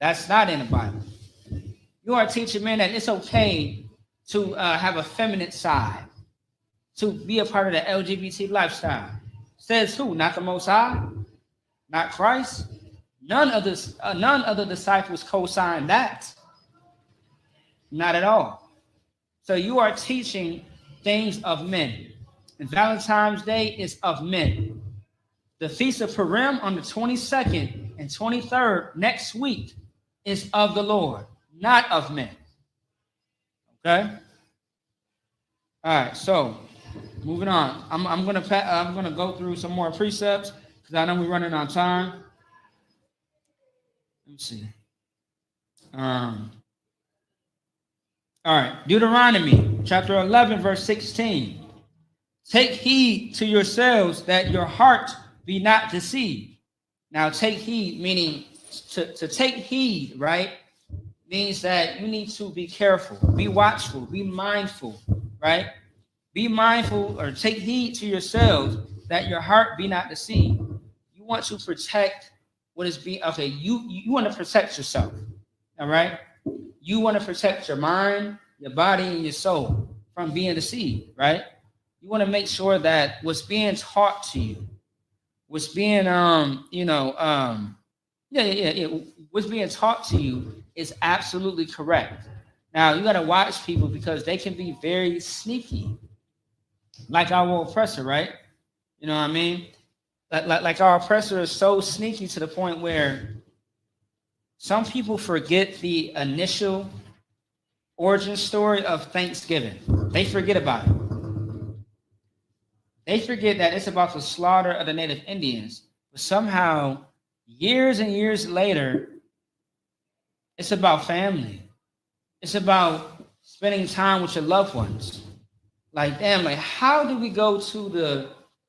That's not in the Bible. You are teaching men that it's okay to have a feminine side, to be a part of the LGBT lifestyle. Says who? Not the Most High? Not Christ? None of the disciples co-signed that. Not at all. So you are teaching things of men. And Valentine's Day is of men. The Feast of Purim on the 22nd and 23rd next week is of the Lord, not of men. Okay? All right, so moving on. I'm gonna go through some more precepts because I know we're running out of time. Let me see. All right, Deuteronomy chapter 11, verse 16. Take heed to yourselves that your heart be not deceived. Now, take heed, meaning to take heed, right? Means that you need to be careful, be watchful, be mindful, right? Be mindful or take heed to yourselves that your heart be not deceived. You want to protect what is being, okay, you want to protect yourself, all right? You want to protect your mind, your body, and your soul from being deceived, right? You want to make sure that what's being taught to you, what's being, what's being taught to you is absolutely correct. Now, you got to watch people because they can be very sneaky, like our oppressor, right? You know what I mean? Like our oppressor is so sneaky to the point where some people forget the initial origin story of Thanksgiving. They forget about it. They forget that it's about the slaughter of the native Indians. But somehow, years and years later, it's about family. It's about spending time with your loved ones. Like, damn, like, how do we go to the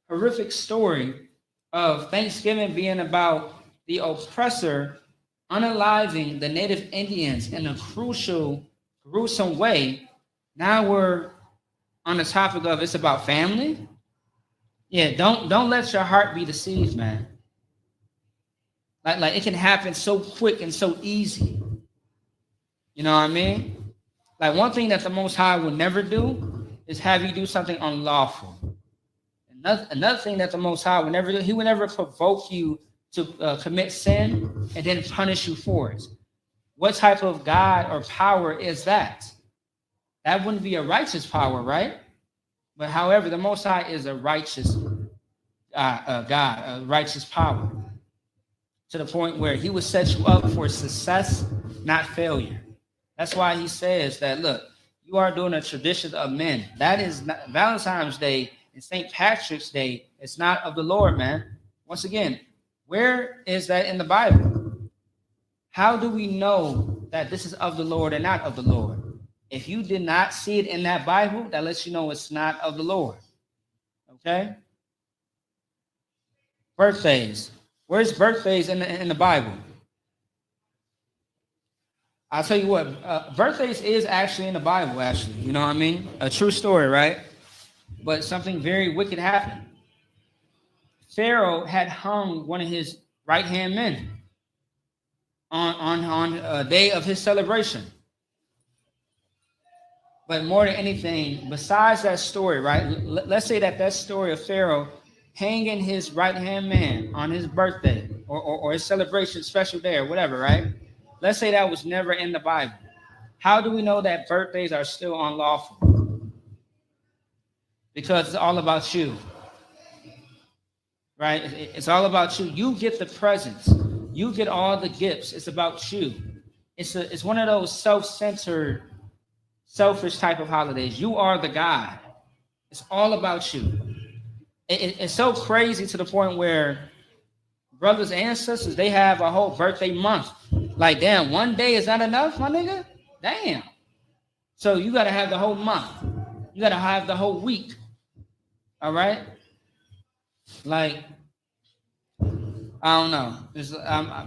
horrific story of Thanksgiving being about the oppressor unaliving the native Indians in a crucial, gruesome way? Now we're on the topic of it's about family. Yeah, don't let your heart be deceived, man. Like it can happen so quick and so easy. You know what I mean? Like one thing that the Most High will never do is have you do something unlawful. Another thing that the Most High will never do, he will never provoke you to commit sin and then punish you for it. What type of God or power is that? That wouldn't be a righteous power, right? But however, the Most High is a righteous God, a righteous power, to the point where he would set you up for success, not failure. That's why he says that, look, you are doing a tradition of men. That is not, Valentine's Day and St. Patrick's Day. It's not of the Lord, man. Once again, where is that in the Bible? How do we know that this is of the Lord and not of the Lord? If you did not see it in that Bible, that lets you know it's not of the Lord. Okay? Birthdays. Where's birthdays in the Bible? I'll tell you what, birthdays is actually in the Bible, actually. You know what I mean? A true story, right? But something very wicked happened. Pharaoh had hung one of his right-hand men on a day of his celebration. But more than anything, besides that story, right? Let's say that story of Pharaoh hanging his right-hand man on his birthday or his celebration, special day or whatever, right? Let's say that was never in the Bible. How do we know that birthdays are still unlawful? Because it's all about you, right? It's all about you. You get the presents. You get all the gifts. It's about you. It's one of those self-centered, selfish type of holidays. You are the God. It's all about you. It's so crazy to the point where brothers and sisters, they have a whole birthday month. Like, damn, one day is not enough, my nigga? Damn. So you got to have the whole month. You got to have the whole week. All right? Like, I don't know.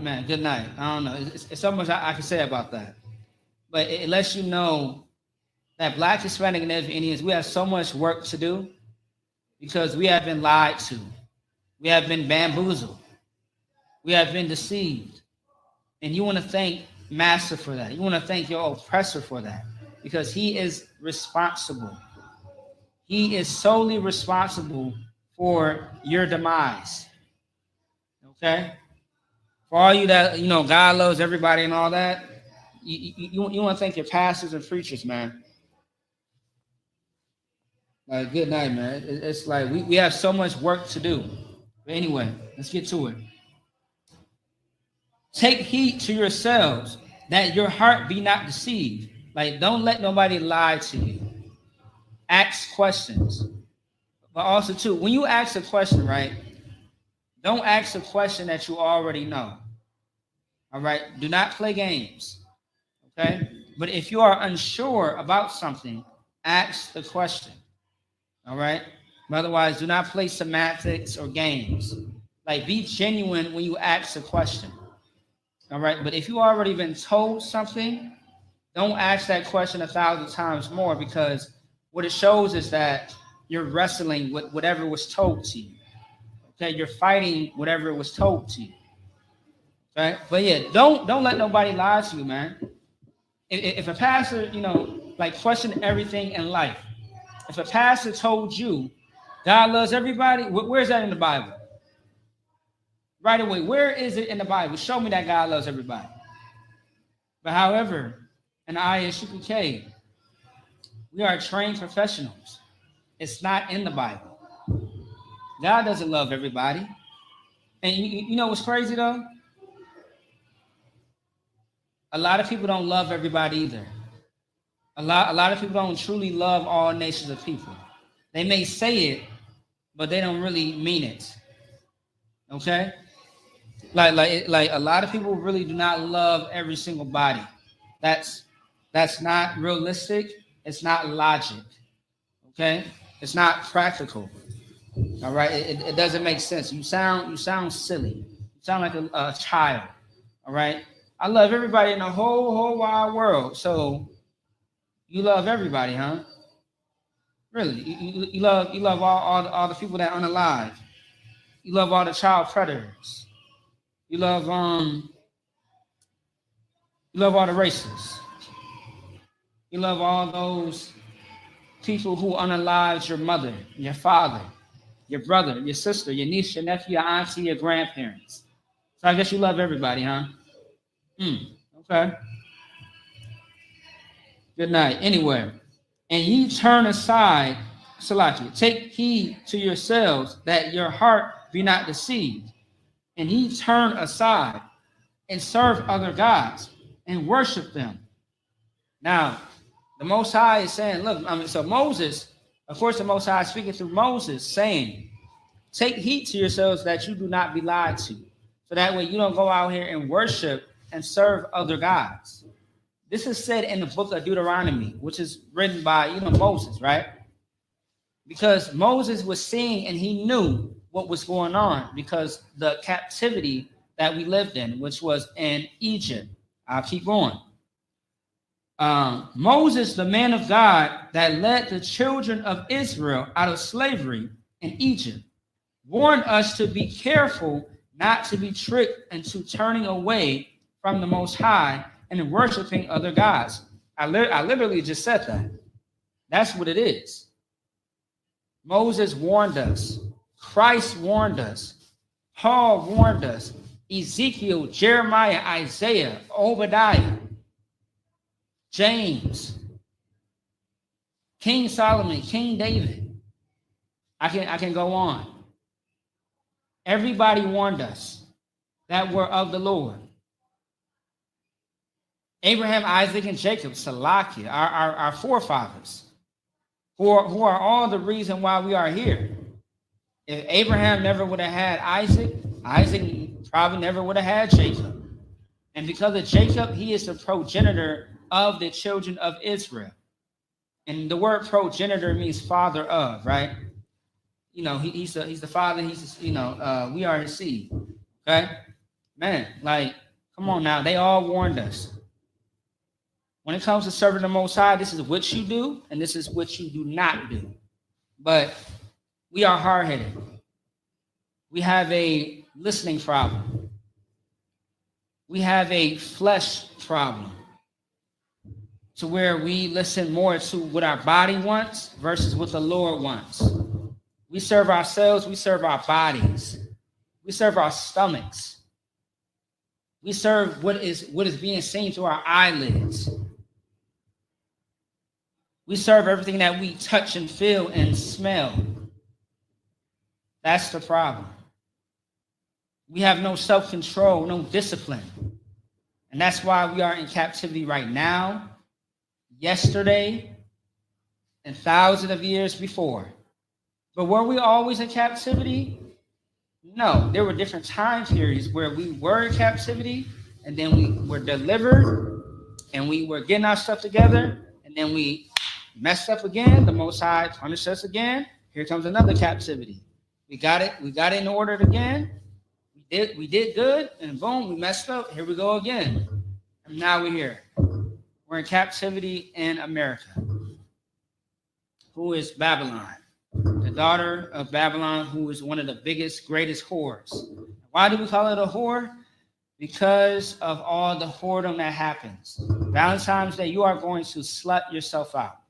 Man, good night. I don't know. It's so much I can say about that. But it lets you know that Black, Hispanic, and Native Indians, we have so much work to do because we have been lied to. We have been bamboozled. We have been deceived. And you want to thank Master for that. You want to thank your oppressor for that because he is responsible. He is solely responsible for your demise. Okay? For all you that, you know, God loves everybody and all that, you want to thank your pastors and preachers, man. Like, good night, man. It's like we have so much work to do. But anyway, let's get to it. Take heed to yourselves that your heart be not deceived. Like, don't let nobody lie to you. Ask questions. But also, too, when you ask a question, right, don't ask a question that you already know. All right? Do not play games. Okay? But if you are unsure about something, ask the question. All right? But otherwise, do not play semantics or games. Like, be genuine when you ask a question. All right? But if you already been told something, don't ask that question 1,000 times more, because what it shows is that you're wrestling with whatever was told to you. Okay? You're fighting whatever was told to you. Okay? But yeah, don't let nobody lie to you, man. If a pastor, like, question everything in life. If a pastor told you God loves everybody, where's that in the Bible? Right away, where is it in the Bible? Show me that God loves everybody. But however, in the ISUPK, we are trained professionals. It's not in the Bible. God doesn't love everybody. And you know what's crazy, though? A lot of people don't love everybody either. A lot of people don't truly love all nations of people. They may say it, but they don't really mean it. Okay? Like a lot of people really do not love every single body. That's not realistic. It's not logic. Okay? It's not practical. All right? It doesn't make sense. You sound silly. You sound like a child. All right? I love everybody in the whole wide world. So you love everybody, huh? Really? You love all the people that aren't alive. You love all the child predators. You love all the racists. You love all those people who unalived your mother, your father, your brother, your sister, your niece, your nephew, your auntie, your grandparents. So I guess you love everybody, huh? Okay. Good night. Anyway, and ye turn aside, Salaki, take heed to yourselves that your heart be not deceived. And ye turn aside and serve other gods and worship them. Now, the Most High is saying, look, so Moses, of course, the Most High is speaking through Moses, saying, take heed to yourselves that you do not be lied to. So that way you don't go out here and worship and serve other gods. This is said in the book of Deuteronomy, which is written by, Moses, right? Because Moses was seeing and he knew what was going on, because the captivity that we lived in, which was in Egypt. I'll keep going. Moses, the man of God that led the children of Israel out of slavery in Egypt, warned us to be careful not to be tricked into turning away from the Most High and worshiping other gods. I literally just said that. That's what it is. Moses warned us. Christ warned us. Paul warned us. Ezekiel, Jeremiah, Isaiah, Obadiah, James, King Solomon, King David. I can go on. Everybody warned us that were of the Lord. Abraham, Isaac, and Jacob, Salakia, our forefathers, who are all the reason why we are here. If Abraham never would have had Isaac, Isaac probably never would have had Jacob. And because of Jacob, he is the progenitor of the children of Israel. And the word progenitor means father of, right? He's the father. We are his seed. Okay, man. Like, come on now. They all warned us. When it comes to serving the Most High, this is what you do, and this is what you do not do. But we are hard-headed. We have a listening problem. We have a flesh problem, to where we listen more to what our body wants versus what the Lord wants. We serve ourselves. We serve our bodies. We serve our stomachs. We serve what is being seen through our eyelids. We serve everything that we touch and feel and smell. That's the problem. We have no self-control, no discipline. And that's why we are in captivity right now, yesterday, and thousands of years before. But were we always in captivity? No, there were different time periods where we were in captivity, and then we were delivered, and we were getting our stuff together, and then we messed up again. The Most High punished us again. Here comes another captivity. We got it in order again. We did good, and boom, we messed up. Here we go again. And now we're here. We're in captivity in America. Who is Babylon? The daughter of Babylon, who is one of the biggest, greatest whores. Why do we call it a whore? Because of all the whoredom that happens. Valentine's Day, you are going to slut yourself out.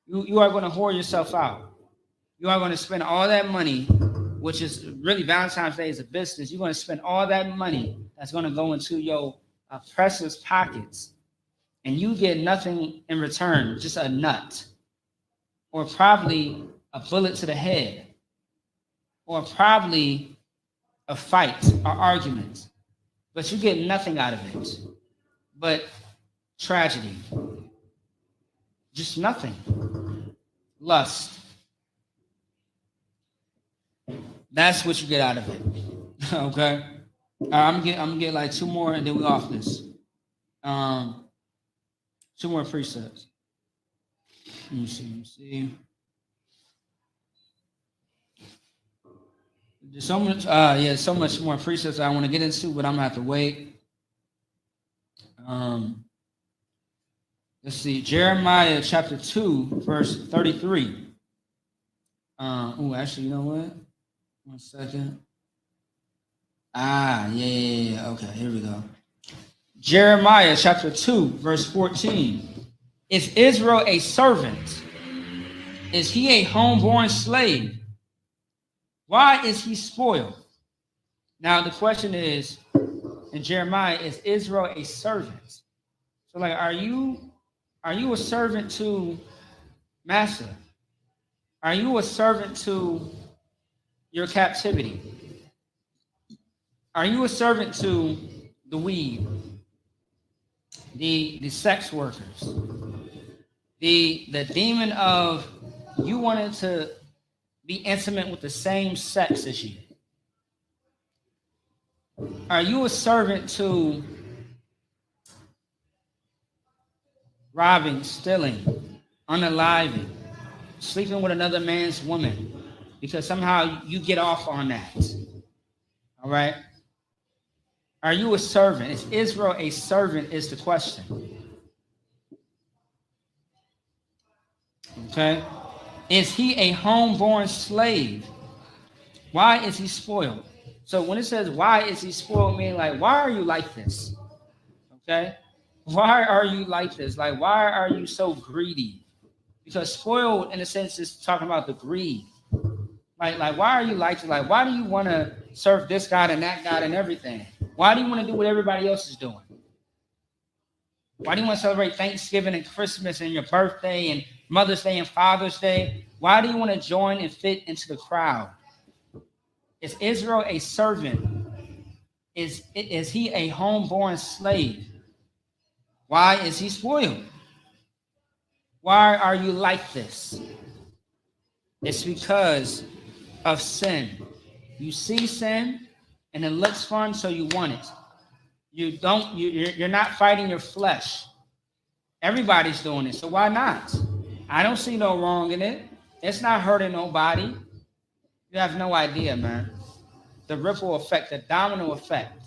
You are going to whore yourself out. You are going to spend all that money, which is really Valentine's Day is a business. You're going to spend all that money that's going to go into your oppressor's pockets, and you get nothing in return, just a nut, or probably a bullet to the head, or probably a fight or argument, but you get nothing out of it but tragedy. Just nothing. Lust. That's what you get out of it. Okay? I'm gonna get like two more and then we off this. Two more precepts. Let me see. There's so much more precepts I want to get into, but I'm gonna have to wait. Let's see, Jeremiah chapter 2, verse 33. Actually, you know what? 1 second. Yeah. Okay, here we go. Jeremiah chapter 2, verse 14. Is Israel a servant? Is he a homeborn slave? Why is he spoiled? Now the question is, in Jeremiah, is Israel a servant? So like, are you a servant to master? Are you a servant to your captivity? Are you a servant to the weed, the sex workers, the demon of you wanted to be intimate with the same sex as you? Are you a servant to robbing, stealing, unaliving, sleeping with another man's woman, because somehow you get off on that? All right? Are you a servant? Is Israel a servant is the question. Okay? Is he a homeborn slave? Why is he spoiled? So when it says, why is he spoiled, meaning like, why are you like this? Okay? Why are you like this? Like, why are you so greedy? Because spoiled, in a sense, is talking about the greed. Like, why are you like this? Like, why do you want to serve this God and that God and everything? Why do you want to do what everybody else is doing? Why do you want to celebrate Thanksgiving and Christmas and your birthday and Mother's Day and Father's Day? Why do you want to join and fit into the crowd? Is Israel a servant? Is he a homeborn slave? Why is he spoiled? Why are you like this? It's because of sin. You see sin and it looks fun, so you want it. You're not fighting your flesh. Everybody's doing it, so why not? I don't see no wrong in it. It's not hurting nobody. You have no idea, man. The ripple effect, the domino effect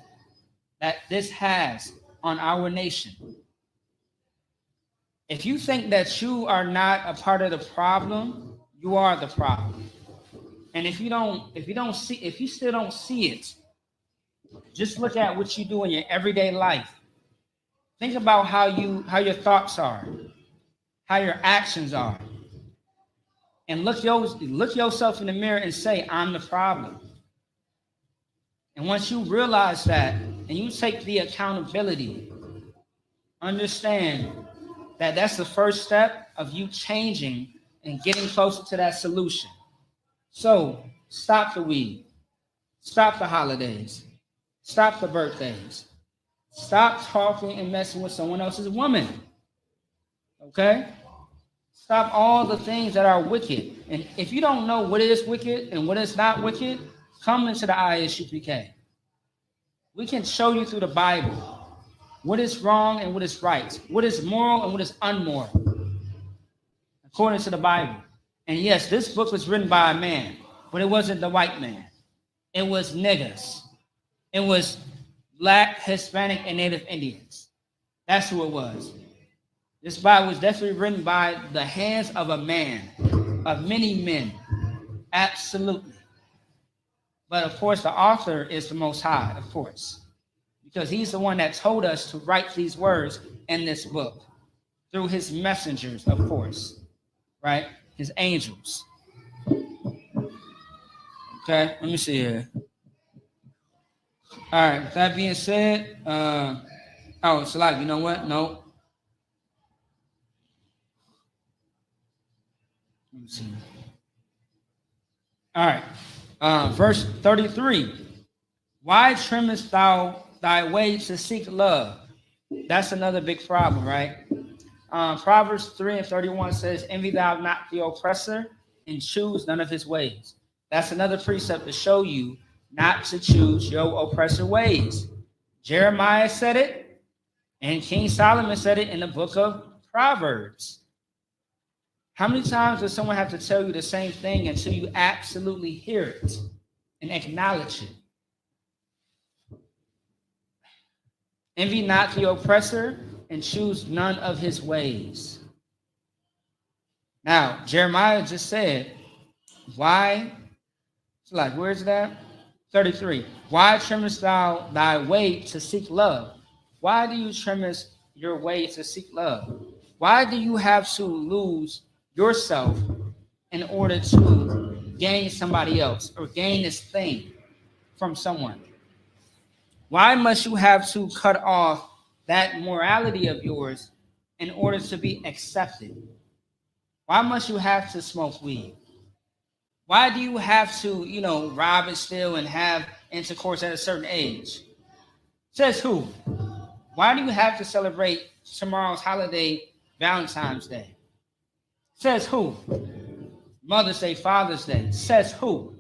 that this has on our nation. If you think that you are not a part of the problem, you are the problem. And if you still don't see it, just look at what you do in your everyday life. Think about how your thoughts are, how your actions are. And look yourself in the mirror and say, I'm the problem. And once you realize that and you take the accountability, understand That's the first step of you changing and getting closer to that solution. So stop the weed, stop the holidays, stop the birthdays, stop talking and messing with someone else's woman. Okay? Stop all the things that are wicked. And if you don't know what is wicked and what is not wicked, come into the ISUPK. We can show you through the Bible what is wrong and what is right, what is moral and what is unmoral, according to the Bible. And yes, this book was written by a man, but it wasn't the white man. It was niggas. It was Black, Hispanic, and Native Indians. That's who it was. This Bible was definitely written by the hands of a man, of many men. Absolutely. But of course, the author is the Most High, of course, because he's the one that told us to write these words in this book through his messengers, of course, right? His angels. Okay, let me see here. All right, with that being said, it's like, you know what? No. Let me see. All right, verse 33. Why trimmest thou thy way to seek love? That's another big problem, right? Proverbs 3:31 says, envy thou not the oppressor and choose none of his ways. That's another precept to show you not to choose your oppressor ways. Jeremiah said it, and King Solomon said it in the book of Proverbs. How many times does someone have to tell you the same thing until you absolutely hear it and acknowledge it? Envy not the oppressor and choose none of his ways. Now, Jeremiah just said, why? It's like, where's that? 33. Why trimmest thou thy way to seek love? Why do you trimmest your way to seek love? Why do you have to lose yourself in order to gain somebody else or gain this thing from someone? Why must you have to cut off that morality of yours in order to be accepted? Why must you have to smoke weed? Why do you have to, rob and steal and have intercourse at a certain age? Says who? Why do you have to celebrate tomorrow's holiday, Valentine's Day? Says who? Mother's Day, Father's Day. Says who?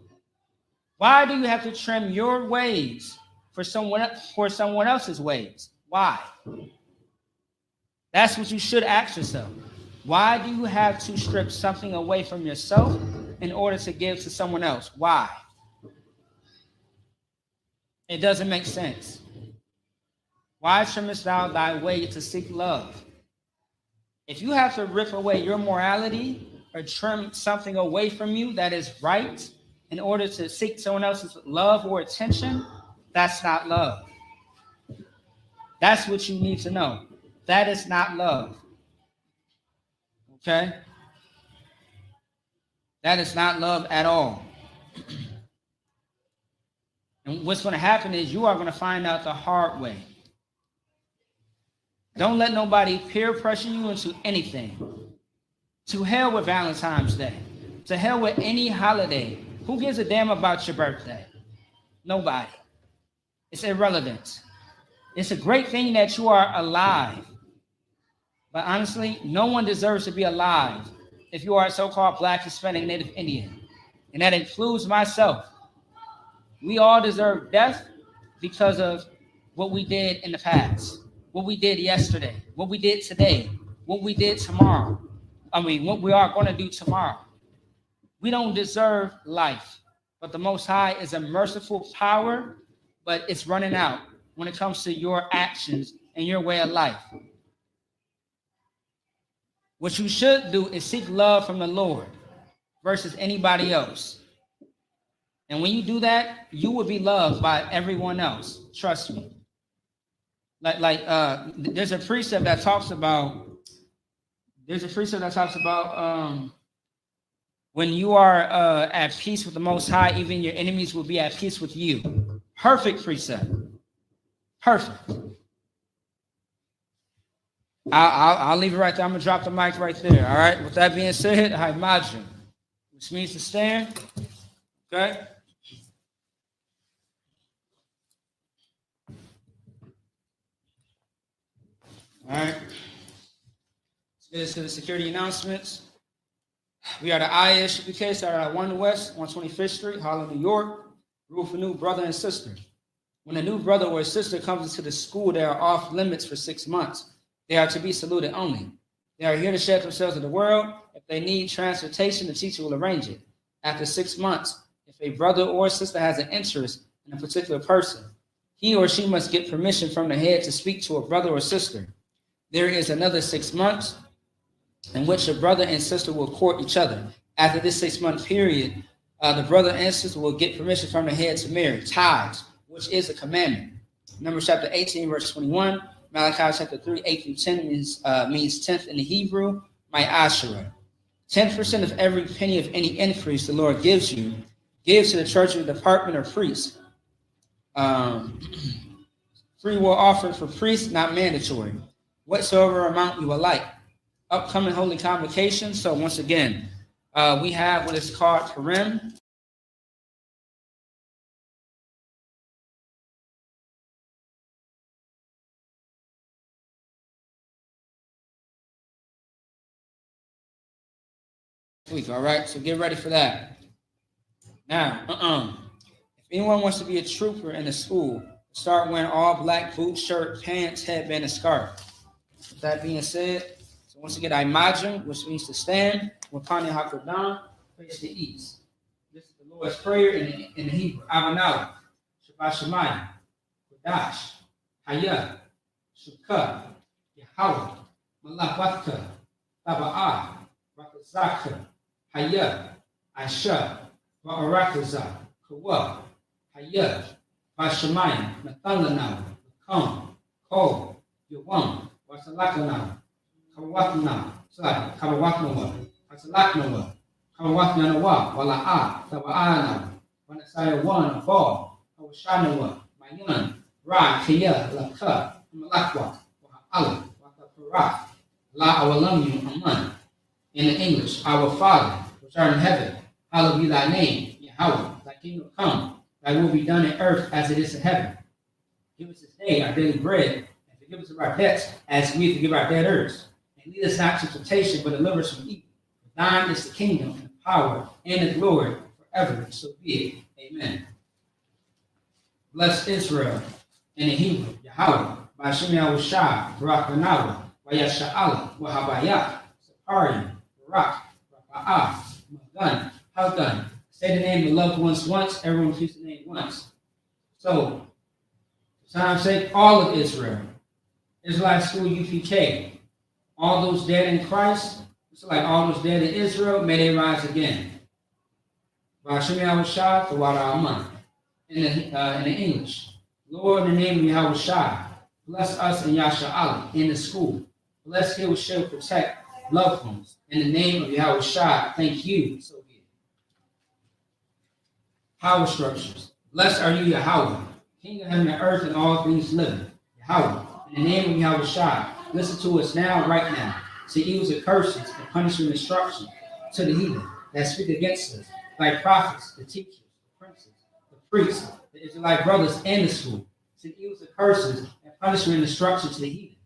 Why do you have to trim your ways for someone else's ways? Why? That's what you should ask yourself. Why do you have to strip something away from yourself in order to give to someone else? Why? It doesn't make sense. Why trimmest thou thy way to seek love? If you have to rip away your morality or trim something away from you that is right in order to seek someone else's love or attention, that's not love. That's what you need to know. That is not love. Okay? That is not love at all. And what's going to happen is you are going to find out the hard way. Don't let nobody peer pressure you into anything. To hell with Valentine's Day. To hell with any holiday. Who gives a damn about your birthday? Nobody. It's irrelevant. It's a great thing that you are alive. But honestly, no one deserves to be alive if you are a so-called Black, Hispanic, Native Indian. And that includes myself. We all deserve death because of what we did in the past, what we did yesterday, what we did today, what we did tomorrow. What we are going to do tomorrow. We don't deserve life, but the Most High is a merciful power, but it's running out when it comes to your actions and your way of life. What you should do is seek love from the Lord versus anybody else. And when you do that, you will be loved by everyone else. Trust me. There's a precept that talks about when you are at peace with the Most High, even your enemies will be at peace with you. Perfect precept. Perfect. I'll leave it right there. I'm gonna drop the mic right there. All right. With that being said, I imagine, which means to stand. Okay. All right. Let's get into the security announcements. We are the ISUPK, started at 1 West, 125th Street, Harlem, New York. Rule for new brother and sister. When a new brother or sister comes into the school, they are off limits for 6 months. They are to be saluted only. They are here to share themselves with the world. If they need transportation, the teacher will arrange it. After 6 months, if a brother or sister has an interest in a particular person, he or she must get permission from the head to speak to a brother or sister. There is another 6 months in which a brother and sister will court each other. After this 6-month period, the brother and sister will get permission from the head to marry, tithes, which is a commandment. Numbers chapter 18, verse 21. Malachi chapter 3, 8 through 10 means 10th in the Hebrew, my Asherah. 10% of every penny of any increase the Lord gives you, give to the church or department or priest. Free will offered for priests, not mandatory. Whatsoever amount you would like. Upcoming holy convocations. So once again, we have what is called Purim. Week, all right? So get ready for that. Now, if anyone wants to be a trooper in the school, start wearing all black boots, shirt, pants, headband, and scarf. With that being said, so once again, I imagine, which means to stand, Wakani Hakodan, face the east. This is the Lord's Prayer in the Hebrew. Avanawa, Shabbat Shemayim, Kodash, Hayah, Shukah, Yahweh, Malabatka, Taba'ah, Rakazaka, Hayah, Aisha, Ba'arakazah, Kawa, Hayah, Bashamayim, Nathalanawa, Kam, Ko, Yawam, Wasalakanawa, Kawakna, Kawaknawa, Wasalaknawa, Kawaknanawa, Wala'a, Taba'ana, Wanasaya one, Ball, Kawashanawa, Mayan, Ra, Kaya, Laka, Malakwa, Waha'ala, Wakaparah, La Awalamu, Aman. In the English, our Father, which art in heaven, hallowed be thy name, Yahweh, thy kingdom come, thy will be done in earth as it is in heaven. Give us this day our daily bread, and forgive us of our debts as we forgive our debtors. And lead us not into temptation, but deliver us from evil. For thine is the kingdom, and the power, and the glory, forever. So be it. Amen. Bless Israel in the Hebrew, Yahweh, by Shem Yahushua, Barak Banawa, Wayasha'ala, Wahabayah, Sapari, Barak, Rafa'ah, Magan, Halgan. Say the name of loved ones once, everyone repeats the name once. So, for time's sake, all of Israel, Israelite School UPK, all those dead in Christ, it's like all those dead in Israel, may they rise again. Ba'ashem Yahushua, Tawara Aman. In the English, Lord, in the name of Yahushua, bless us in Yasha'ala, in the school. Bless He will shield, protect loved ones. In the name of Yahushua, thank you. So be it. Power structures. Blessed are you, Yahweh, King of heaven and earth and all things living. Yahweh, in the name of Yahushua, listen to us now, right now. To evils and curses and punishment and destruction to the heathen that speak against us, like prophets, the teachers, the princes, the priests, the Israelite brothers, and the school. To the evils and curses and punishment and destruction to the heathen.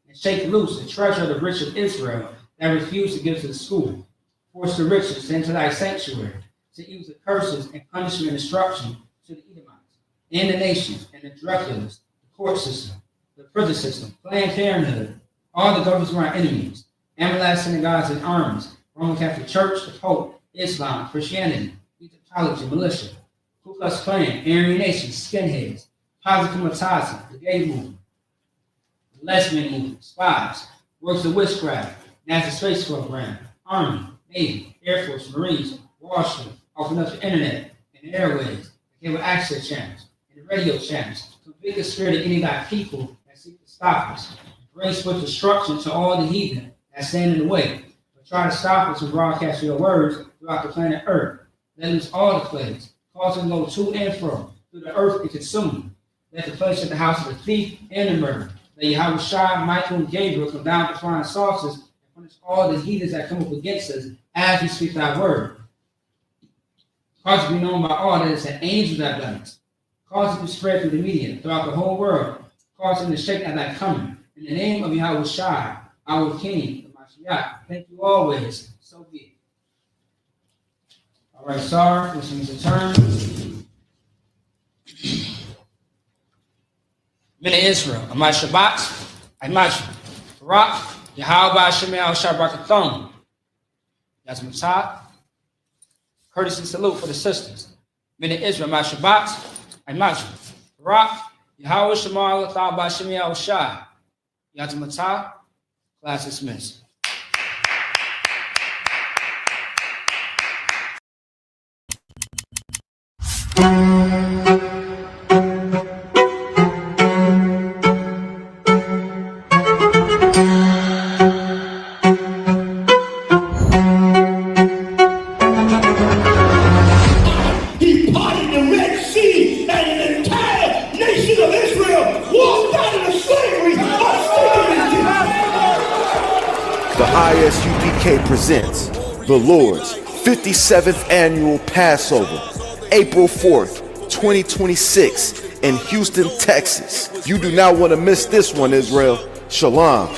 And shake loose the treasure of the rich of Israel that refuse to give to the school. Force the riches into thy sanctuary. To evils and curses and punishment and destruction to the Edomites, and the nations, and the Dracula's, the court system, the prison system, Planned Parenthood, all the governments of our enemies, Amalek synagogues and armies, Roman Catholic Church, the Pope, Islam, Christianity, Egyptology, militia, Ku Klux Klan, Aryan Nation, skinheads, Positive Matazi, the gay movement, the lesbian movement, spies, works of witchcraft, NASA space program, Army, Navy, Air Force, Marines, Wall Street, open up the internet and the airways, the cable access channels, and the radio channels, convict the spirit of any thy people that seek to stop us, bring swift destruction to all the heathen that stand in the way, but try to stop us from broadcasting your words throughout the planet Earth. Let loose all the plagues, cause them to go to and fro through the earth and consume them. Let the place at the house of the thief and the murderer, that Yahweh Shai, Michael, and Gabriel come down to flying saucers and punish all the heathens that come up against us as we speak thy word. Cause it to be known by all that it's an angel that done it. Cause it to spread through the media, throughout the whole world. Cause it to shake at thy coming. In the name of Yahweh Shai, our King, the Mashiach, thank you always. So be it. All right, Sar, this one's a turn. Men of Israel, Amad Shabbat, Amad Barak, Yahweh Shemel Shabbat Yazmatah. Courtesy salute for the sisters. Men of Israel, Amad Shabbat, Amad Barak, Yahweh Shemel Shabbat Shai. Yazmatah. Class dismissed. He parted the Red Sea, and an entire nation of Israel walked out of the slavery of slavery. The ISUPK presents the Lord's 57th Annual Passover, April 4th, 2026 in Houston, Texas. You do not want to miss this one, Israel. Shalom.